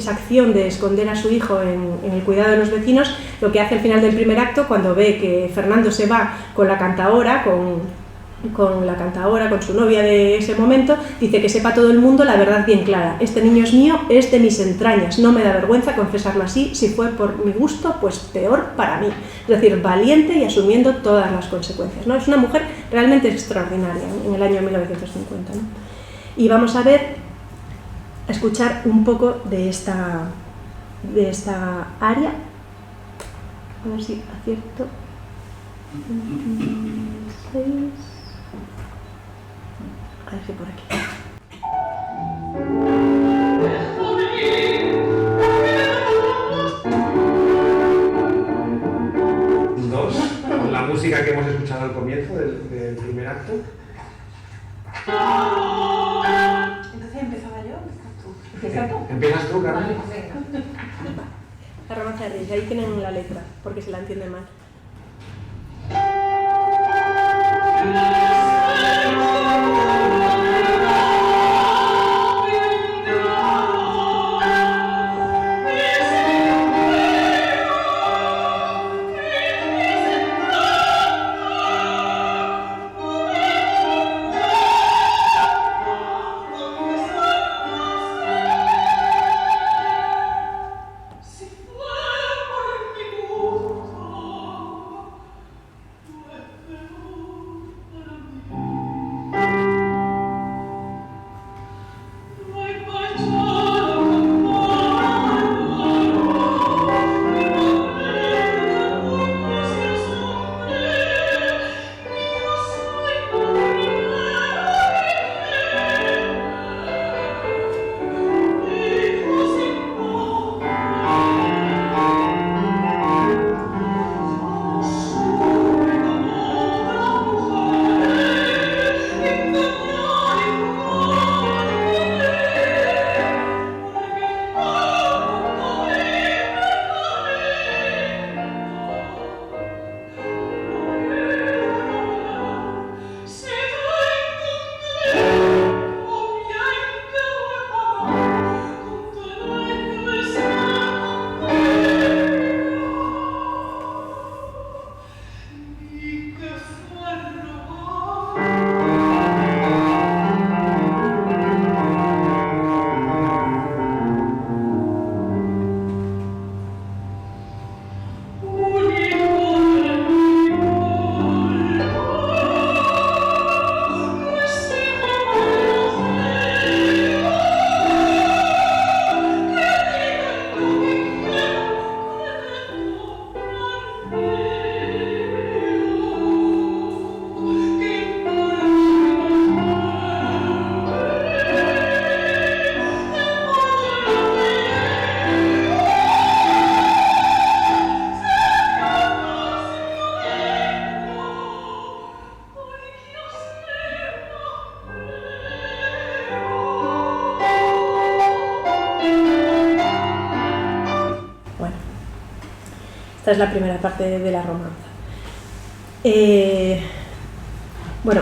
acción de esconder a su hijo en el cuidado de los vecinos, lo que hace al final del primer acto, cuando ve que Fernando se va con la cantaora, con su novia de ese momento, dice que sepa todo el mundo la verdad bien clara, este niño es mío, es de mis entrañas, no me da vergüenza confesarlo así, si fue por mi gusto, pues peor para mí. Es decir, valiente y asumiendo todas las consecuencias, ¿no? Es una mujer realmente extraordinaria en el año 1950, ¿no? Y vamos a escuchar un poco de esta área, a ver si acierto. 6. A ver si por aquí.
Dos, con la música que hemos escuchado al comienzo del primer acto.
Entonces empezaba yo,
¿Empiezas tú?
¿Empiezas tú, Carmen?
Vale, venga.
La romanza de Reyes, ahí tienen la letra, porque se la entiende mal. Esta es la primera parte de la romanza. Bueno,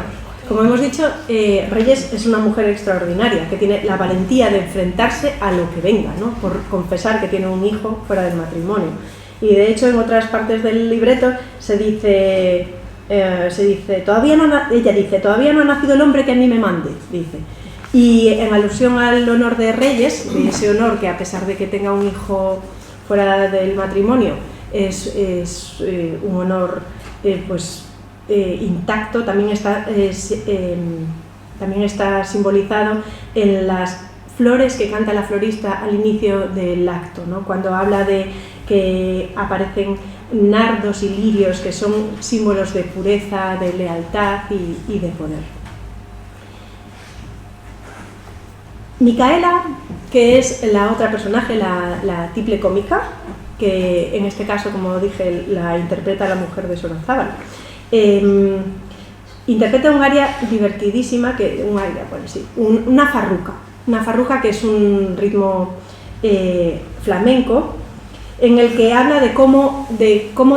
como hemos dicho, Reyes es una mujer extraordinaria que tiene la valentía de enfrentarse a lo que venga, ¿no? Por confesar que tiene un hijo fuera del matrimonio. Y de hecho en otras partes del libreto se dice, todavía no ha nacido el hombre que a mí me mande, dice. Y en alusión al honor de Reyes, de ese honor que a pesar de que tenga un hijo fuera del matrimonio es un honor intacto, también está simbolizado en las flores que canta la florista al inicio del acto, ¿no? Cuando habla de que aparecen nardos y lirios que son símbolos de pureza, de lealtad y de poder. Micaela, que es la otra personaje, la tiple cómica, que en este caso, como dije, la interpreta la mujer de Sorozábal. Interpreta un aria divertidísima, una farruca, que es un ritmo flamenco, en el que habla de cómo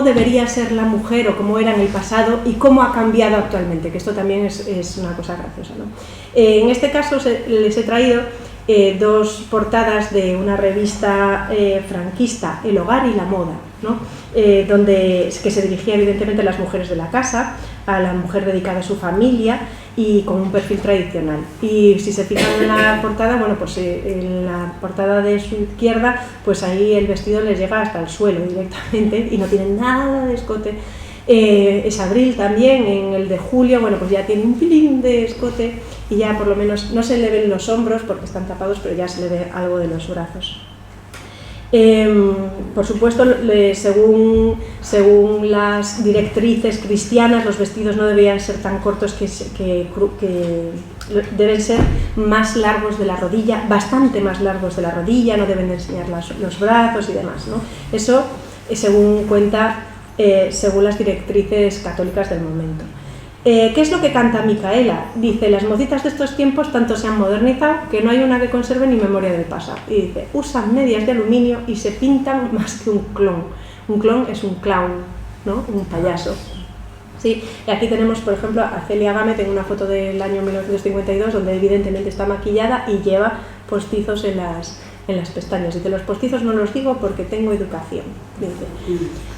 debería ser la mujer o cómo era en el pasado y cómo ha cambiado actualmente, que esto también es una cosa graciosa, ¿no? En este caso les he traído dos portadas de una revista franquista, El Hogar y la Moda, ¿no? Que se dirigía evidentemente a las mujeres de la casa, a la mujer dedicada a su familia y con un perfil tradicional. Y si se fijan en la portada, bueno, pues en la portada de su izquierda, pues ahí el vestido les llega hasta el suelo directamente y no tiene nada de escote. Es abril también, en el de julio, bueno, pues ya tiene un pelín de escote y ya por lo menos no se le ven los hombros porque están tapados, pero ya se le ve algo de los brazos. Por supuesto, según las directrices cristianas, los vestidos no deberían ser tan cortos, que deben ser más largos de la rodilla, bastante más largos de la rodilla, no deben de enseñar los brazos y demás, ¿no? Eso según las directrices católicas del momento. ¿Qué es lo que canta Micaela? Dice, las mocitas de estos tiempos tanto se han modernizado que no hay una que conserve ni memoria del pasado. Y dice, usan medias de aluminio y se pintan más que un clon. Un clon es un clown, ¿no? Un payaso. Sí, y aquí tenemos, por ejemplo, a Celia Gámez en una foto del año 1952, donde evidentemente está maquillada y lleva postizos en las pestañas. Dice, los postizos no los digo porque tengo educación. Dice.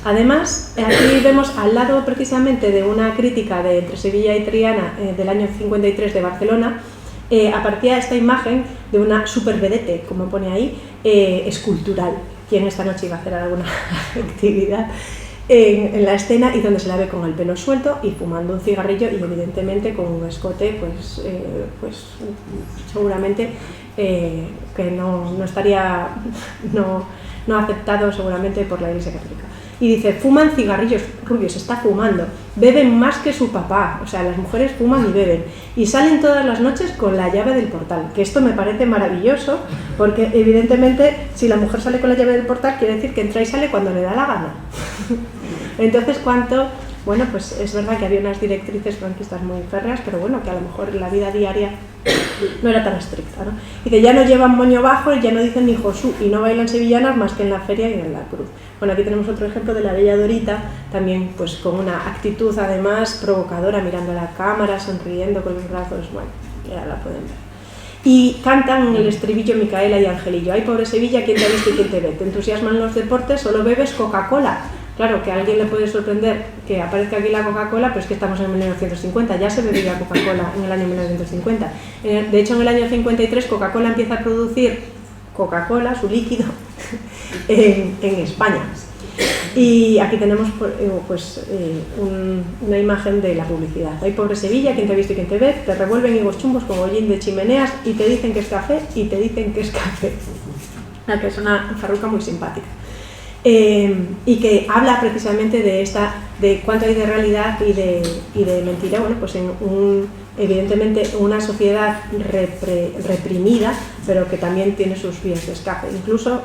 Además, aquí vemos al lado precisamente de una crítica de Entre Sevilla y Triana del año 53 de Barcelona, aparecía esta imagen de una supervedette, como pone ahí, escultural, quien esta noche iba a hacer alguna actividad en la escena y donde se la ve con el pelo suelto y fumando un cigarrillo y evidentemente con un escote pues seguramente que no estaría no aceptado seguramente por la Iglesia Católica. Y dice, fuman cigarrillos rubios, está fumando, beben más que su papá, o sea, las mujeres fuman y beben, y salen todas las noches con la llave del portal, que esto me parece maravilloso, porque evidentemente si la mujer sale con la llave del portal quiere decir que entra y sale cuando le da la gana. Entonces, bueno, pues es verdad que había unas directrices franquistas muy férreas, pero bueno, que a lo mejor la vida diaria no era tan estricta, ¿no? Y que ya no llevan moño bajo, ya no dicen ni Josú, y no bailan sevillanas más que en la feria y en la cruz. Bueno, aquí tenemos otro ejemplo de la bella Dorita, también pues con una actitud además provocadora, mirando a la cámara, sonriendo con los brazos, bueno, ya la pueden ver. Y cantan en el estribillo Micaela y Angelillo, ay pobre Sevilla, ¿quién te ha visto y quién te ve? ¿Te entusiasman los deportes? Solo bebes Coca-Cola. Claro, que a alguien le puede sorprender que aparezca aquí la Coca-Cola, pero es que estamos en 1950, ya se bebía Coca-Cola en el año 1950. De hecho, en el año 53 Coca-Cola empieza a producir Coca-Cola, su líquido, en España. Y aquí tenemos una imagen de la publicidad. Ay, pobre Sevilla, ¿quién te ha visto y quién te ve? Te revuelven higos chumbos con hollín de chimeneas y te dicen que es café y te dicen que es café. Que es una farruca muy simpática. Y que habla precisamente de cuánto hay de realidad y de mentira, bueno, pues evidentemente una sociedad reprimida, pero que también tiene sus vías de escape, incluso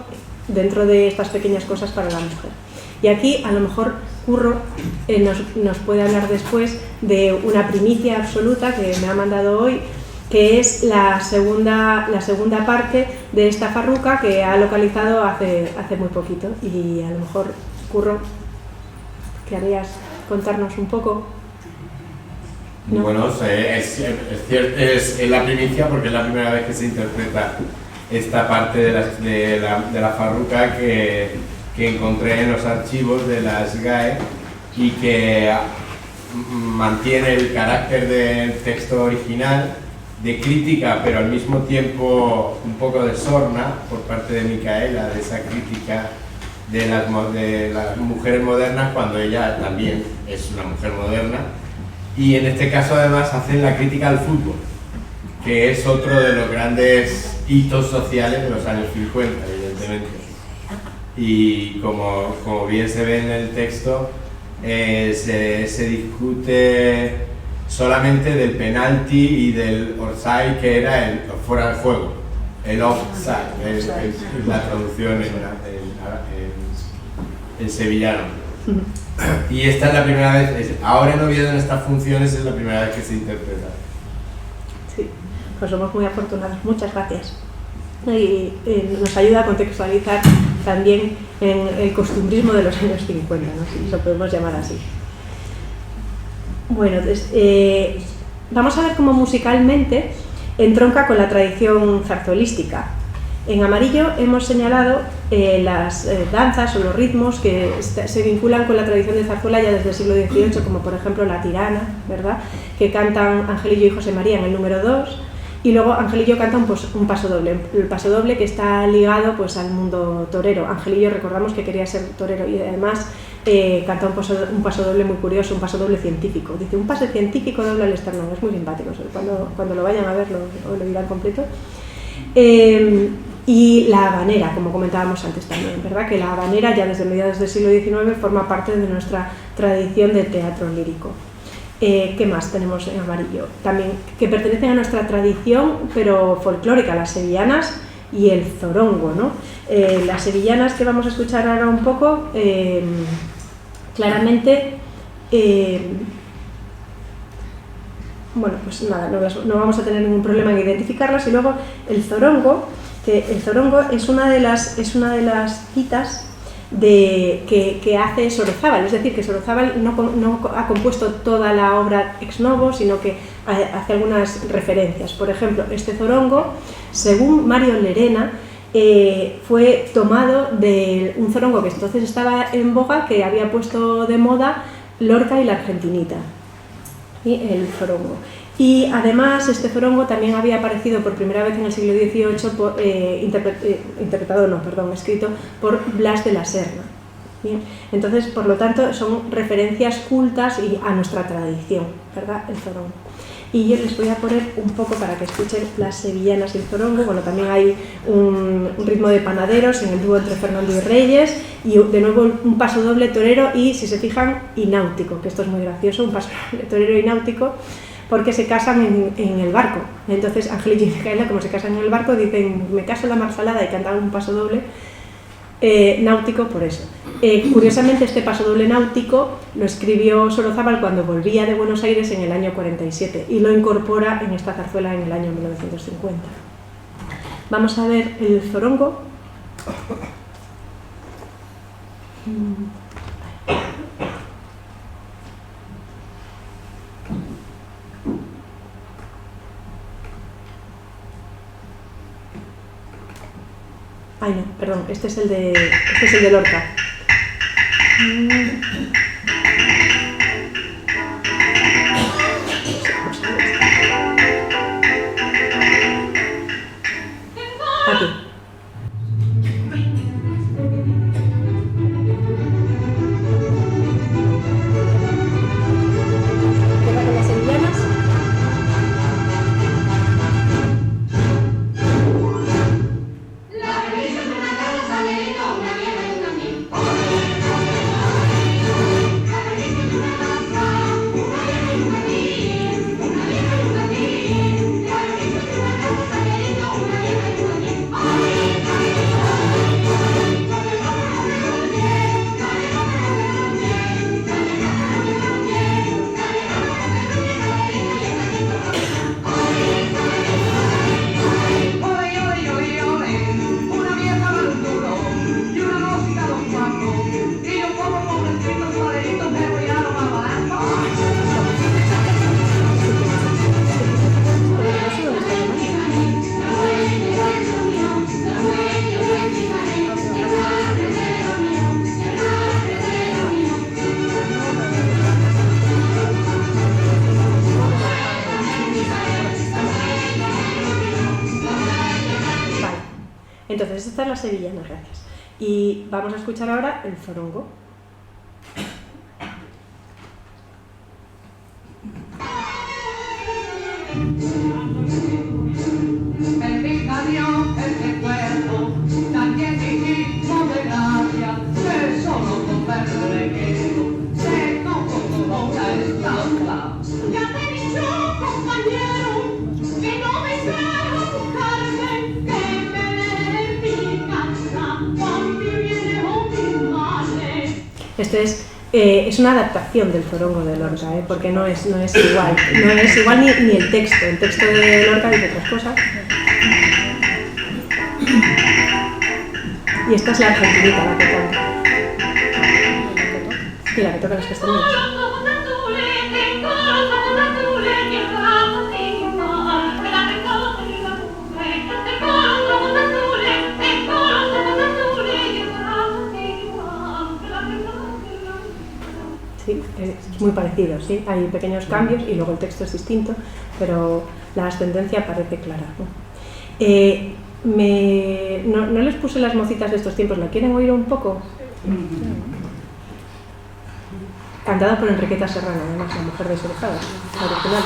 dentro de estas pequeñas cosas para la mujer. Y aquí a lo mejor Curro nos puede hablar después de una primicia absoluta que me ha mandado hoy, que es la segunda parte de esta farruca que ha localizado hace muy poquito, y a lo mejor Curro ¿querías contarnos un poco? ¿No?
Bueno, es cierto, es la primicia porque es la primera vez que se interpreta esta parte de la farruca que encontré en los archivos de la SGAE y que mantiene el carácter del texto original de crítica, pero al mismo tiempo un poco de sorna por parte de Micaela, de esa crítica de las mujeres modernas cuando ella también es una mujer moderna. Y en este caso además hacen la crítica al fútbol, que es otro de los grandes hitos sociales de los años 50, evidentemente. Y como bien se ve en el texto, se discute solamente del penalti y del offside, que era el fuera de juego, el offside, es la traducción en sevillano. Y esta es la primera vez, ahora en Oviedo en estas funciones es la primera vez que se interpreta.
Sí, pues somos muy afortunados, muchas gracias. Y nos ayuda a contextualizar también en el costumbrismo de los años 50, ¿no? Si lo podemos llamar así. Bueno, entonces, vamos a ver cómo musicalmente entronca con la tradición zarzuelística. En amarillo hemos señalado las danzas o los ritmos que se vinculan con la tradición de zarzuela ya desde el siglo XVIII, como por ejemplo La Tirana, ¿verdad?, que cantan Angelillo y José María en el número 2, y luego Angelillo canta un pasodoble, el pasodoble que está ligado pues al mundo torero. Angelillo, recordamos que quería ser torero y además canta un pasodoble muy curioso, un pasodoble científico. Dice, un pase científico doble al esternón, es muy simpático, cuando lo vayan a ver lo dirán completo. Y la habanera, como comentábamos antes también, ¿verdad?, que la habanera ya desde mediados del siglo XIX forma parte de nuestra tradición de teatro lírico. ¿Qué más tenemos en amarillo? También que pertenecen a nuestra tradición, pero folclórica, las sevillanas y el zorongo, ¿no? Las sevillanas que vamos a escuchar ahora un poco, claramente, bueno, pues nada, no vamos a tener ningún problema en identificarlas. Y luego el zorongo, que el zorongo es una de las citas que hace Sorozábal, es decir, que Sorozábal no ha compuesto toda la obra ex novo, sino que hace algunas referencias. Por ejemplo, este zorongo, según Mario Lerena, fue tomado de un zorongo que entonces estaba en boga, que había puesto de moda Lorca y la Argentinita, y el zorongo. Y además este zorongo también había aparecido por primera vez en el siglo XVIII, escrito por Blas de la Serna. Bien, entonces, por lo tanto, son referencias cultas y a nuestra tradición, ¿verdad?, el zorongo. Y yo les voy a poner un poco para que escuchen las sevillanas y el zorongo. Bueno, también hay un ritmo de panaderos en el dúo entre Fernando y Reyes, y de nuevo un pasodoble torero y, si se fijan, y náutico, que esto es muy gracioso, un pasodoble torero y náutico, porque se casan en el barco. Entonces Angelillo y Micaela, como se casan en el barco, dicen, me caso en la marsalada, y cantan un pasodoble náutico por eso. Curiosamente, este pasodoble náutico lo escribió Sorozábal cuando volvía de Buenos Aires en el año 47 y lo incorpora en esta zarzuela en el año 1950. Vamos a ver el zorongo. Ay, no, perdón, este es el de Lorca. Aquí. ¿Qué va con las sevillanas? Estas las sevillanas, gracias. Y vamos a escuchar ahora el zorongo.
El vicario, el recuerdo, también digno de gracia, que solo con verle quedo, se como una estampa. Ya te he dicho, compañero, que no me espero buscarme, que me dé mi casa, cuando viene un mi madre.
Este es una adaptación del zorongo de Lorca, porque no es igual. No es igual ni el texto. El texto de Lorca dice otras cosas. Y esta es la argentinita, la que canta. Y la que toca las castañuelas. Sí, es muy parecido, sí. Hay pequeños cambios y luego el texto es distinto, pero la ascendencia parece clara, ¿no? No les puse las mocitas de estos tiempos, ¿la quieren oír un poco? Cantada por Enriqueta Serrano, además, la mujer de Sorojada, la original.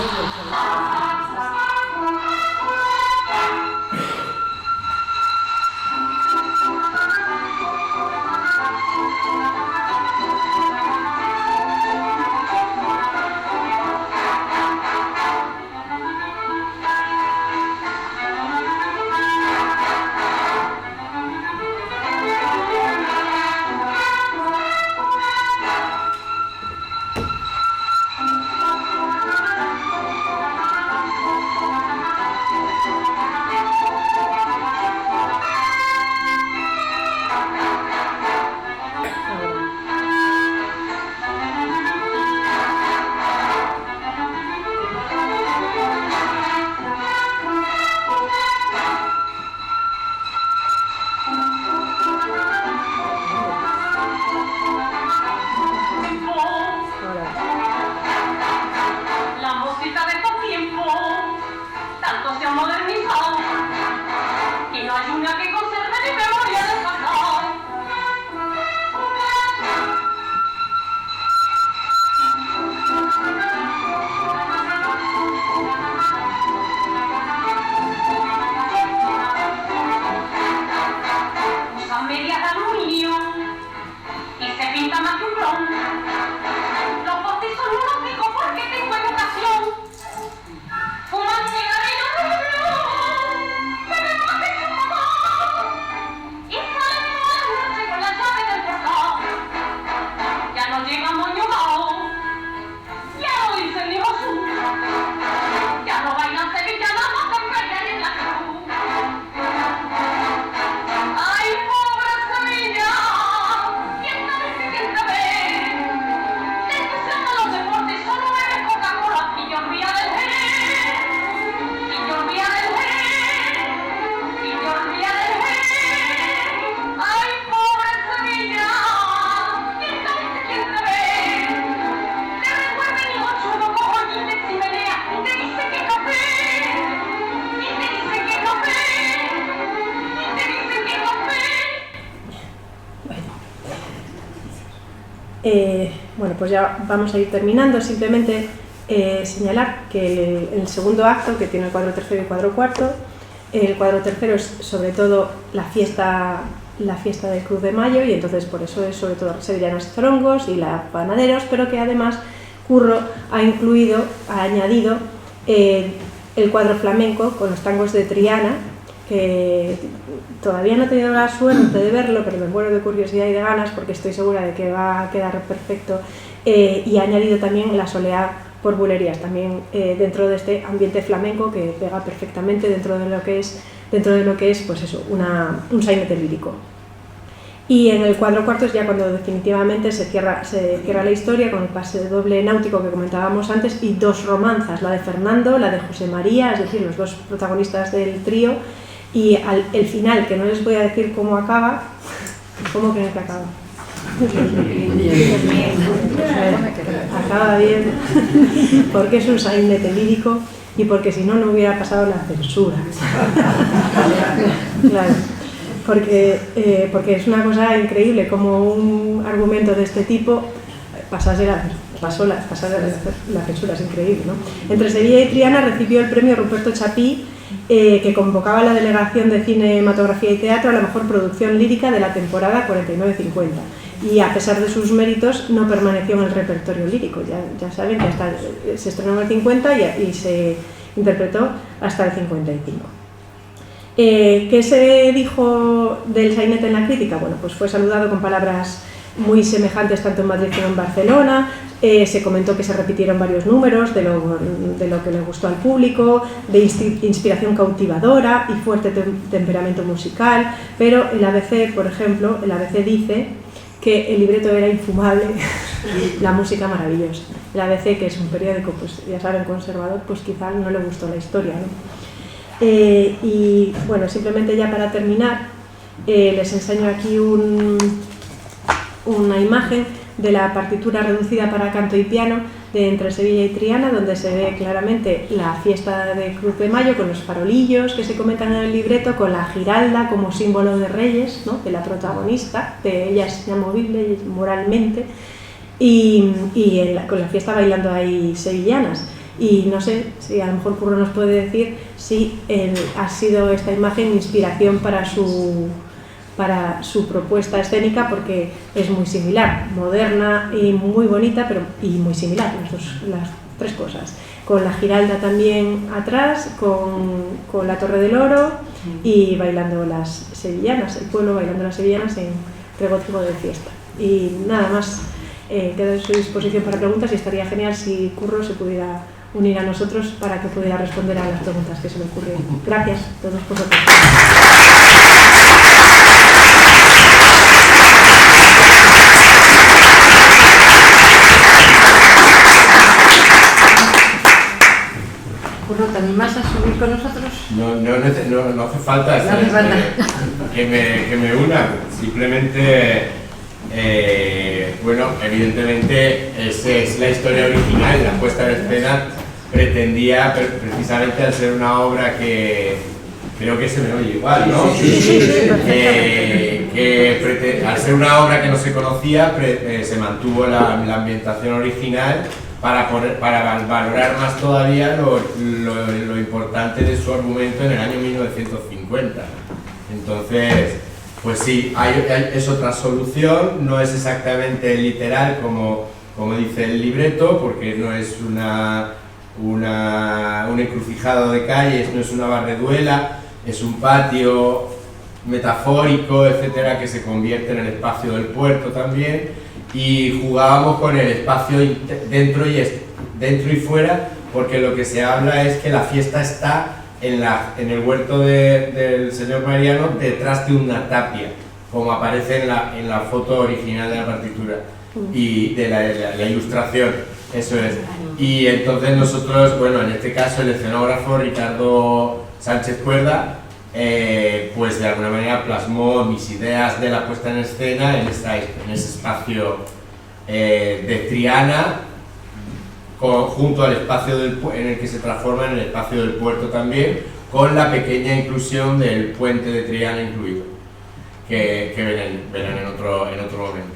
Bueno, pues ya vamos a ir terminando. Simplemente señalar que el segundo acto, que tiene el cuadro tercero y el cuadro cuarto, el cuadro tercero es sobre todo la fiesta del Cruz de Mayo, y entonces por eso es sobre todo sevillanas y zorongos y la panaderos, pero que además Curro ha añadido el cuadro flamenco con los tangos de Triana, que todavía no he tenido la suerte de verlo, pero me muero de curiosidad y de ganas porque estoy segura de que va a quedar perfecto, y ha añadido también la soleá por bulerías, también dentro de este ambiente flamenco que pega perfectamente dentro de lo que es pues eso, un sainete lírico. Y en el cuadro cuarto es ya cuando definitivamente se cierra la historia con el pase doble náutico que comentábamos antes y dos romanzas, la de Fernando, la de José María, es decir, los dos protagonistas del trío, y el final, que no les voy a decir cómo acaba. ¿Cómo creen que acaba? Acaba bien, porque es un sainete lírico y porque si no, no hubiera pasado la censura. Claro. porque es una cosa increíble como un argumento de este tipo pasó la censura, es increíble, ¿no? Entre Sevilla y Triana recibió el premio Ruperto Chapí, que convocaba a la Delegación de Cinematografía y Teatro a la mejor producción lírica de la temporada 49-50, y a pesar de sus méritos no permaneció en el repertorio lírico. Ya saben que hasta se estrenó en el 50 y se interpretó hasta el 55. ¿Qué se dijo del sainete en la crítica? Bueno, pues fue saludado con palabras muy semejantes tanto en Madrid como en Barcelona. Se comentó que se repitieron varios números de lo que le gustó al público, de inspiración cautivadora y fuerte temperamento musical, pero el ABC, por ejemplo, el ABC dice que el libreto era infumable, la música maravillosa. El ABC, que es un periódico, pues ya saben, conservador, pues quizá no le gustó la historia, ¿no? Y bueno, simplemente ya para terminar, les enseño aquí una imagen de la partitura reducida para canto y piano de Entre Sevilla y Triana, donde se ve claramente la fiesta de Cruz de Mayo con los farolillos que se comentan en el libreto, con la Giralda como símbolo de Reyes, ¿no?, de la protagonista, de ella es inamovible moralmente, y con la fiesta bailando ahí sevillanas. Y no sé si a lo mejor Curro nos puede decir si ha sido esta imagen inspiración para su propuesta escénica, porque es muy similar, moderna y muy bonita, y muy similar, las tres cosas. Con la Giralda también atrás, con la Torre del Oro y bailando las sevillanas, el pueblo bailando las sevillanas en regocijo de fiesta. Y nada más, quedo a su disposición para preguntas y estaría genial si Curro se pudiera unir a nosotros para que pudiera responder a las preguntas que se le ocurrieron. Gracias a todos por su atención.
Curro, ¿te animas a subir con nosotros?
No hace falta, que me una, simplemente, bueno, evidentemente es la historia original, la puesta en escena pretendía, precisamente al ser una obra que creo que se me oye igual, ¿no? Al ser una obra que no se conocía, se mantuvo la ambientación original para valorar más todavía lo importante de su argumento en el año 1950. Entonces, pues sí, es otra solución, no es exactamente literal como dice el libreto, porque no es un encrucijado de calles, no es una barreduela, es un patio metafórico, etcétera, que se convierte en el espacio del puerto también, y jugábamos con el espacio dentro y fuera, porque lo que se habla es que la fiesta está en el huerto del señor Mariano, detrás de una tapia, como aparece en la foto original de la partitura y de la ilustración, eso es. Y entonces nosotros, bueno, en este caso el escenógrafo Ricardo Sánchez Cuerda, pues de alguna manera plasmó mis ideas de la puesta en escena en ese espacio de Triana, junto al espacio en el que se transforma en el espacio del puerto también, con la pequeña inclusión del puente de Triana incluido, que verán en otro momento.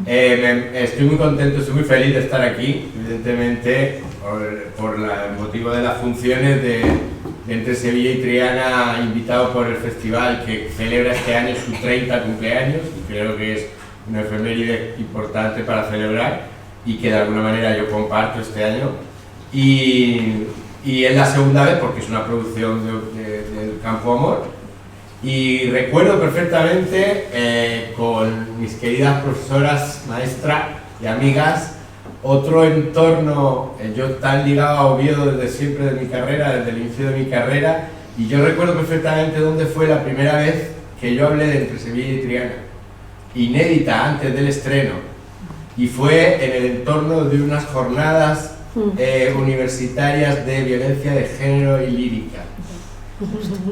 Estoy muy contento, estoy muy feliz de estar aquí, evidentemente por el motivo de las funciones de Entre Sevilla y Triana, invitado por el festival que celebra este año su 30 cumpleaños, y creo que es una efeméride importante para celebrar y que de alguna manera yo comparto este año, y es la segunda vez porque es una producción del Campo Amor. Y recuerdo perfectamente con mis queridas profesoras, maestras y amigas, otro entorno, yo tan ligado a Oviedo desde siempre de mi carrera, desde el inicio de mi carrera, y yo recuerdo perfectamente dónde fue la primera vez que yo hablé de Entre Sevilla y Triana, inédita antes del estreno, y fue en el entorno de unas jornadas universitarias de violencia de género y lírica.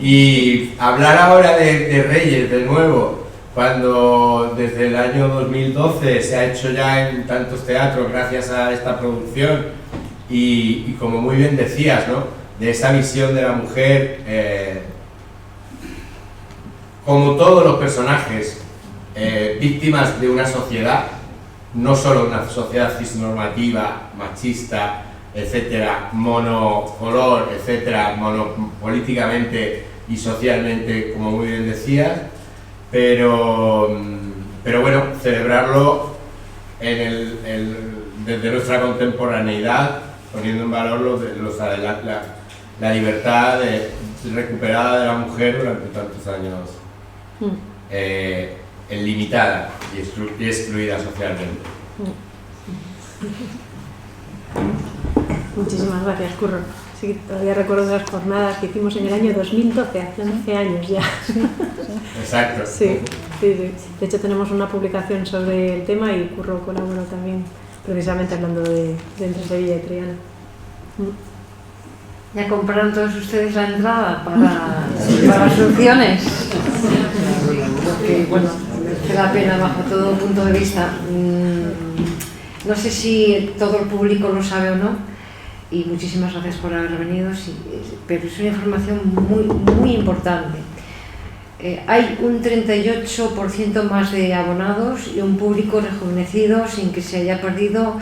Y hablar ahora de Reyes de nuevo, cuando desde el año 2012 se ha hecho ya en tantos teatros gracias a esta producción, y como muy bien decías, ¿no?, de esa visión de la mujer como todos los personajes, víctimas de una sociedad, no solo una sociedad cisnormativa, machista, etcétera, monocolor, etcétera, políticamente y socialmente, como muy bien decías, pero bueno, celebrarlo desde nuestra contemporaneidad, poniendo en valor la libertad recuperada de la mujer durante tantos años limitada y excluida socialmente.
Muchísimas gracias, Curro. Sí, todavía recuerdo las jornadas que hicimos en el año 2012, hace 11 años ya.
Exacto.
Sí. De hecho tenemos una publicación sobre el tema y Curro colaboró también, precisamente hablando de entre Sevilla y Triana.
¿Ya compraron todos ustedes la entrada para las funciones? Porque, bueno, merece la pena bajo todo punto de vista. No sé si todo el público lo sabe o no, y muchísimas gracias por haber venido, pero es una información muy importante. Hay un 38% más de abonados y un público rejuvenecido sin que se haya perdido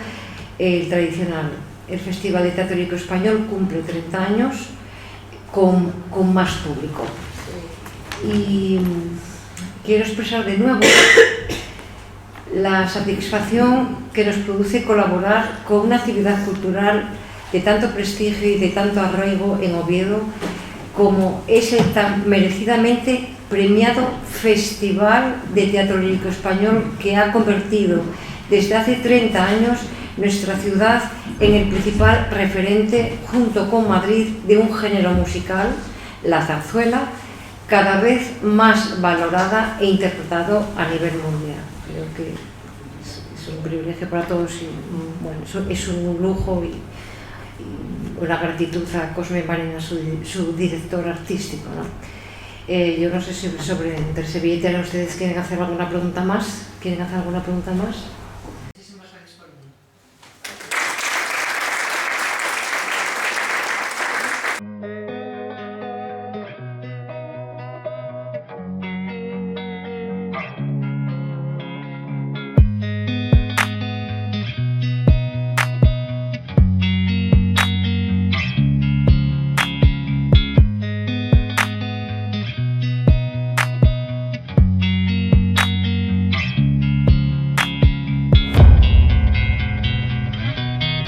el tradicional. El Festival de Teatro Lírico Español cumple 30 años con más público. Y quiero expresar de nuevo la satisfacción que nos produce colaborar con una actividad cultural de tanto prestigio y de tanto arraigo en Oviedo, como es el tan merecidamente premiado Festival de Teatro Lírico Español, que ha convertido desde hace 30 años nuestra ciudad en el principal referente, junto con Madrid, de un género musical, la zarzuela, cada vez más valorada e interpretado a nivel mundial. Creo que es un privilegio para todos y bueno, es un lujo y una gratitud a Cosme Marina, su director artístico, ¿no? Yo no sé si entre Sevilla y Triana ustedes quieren hacer alguna pregunta más. ¿Quieren hacer alguna pregunta más?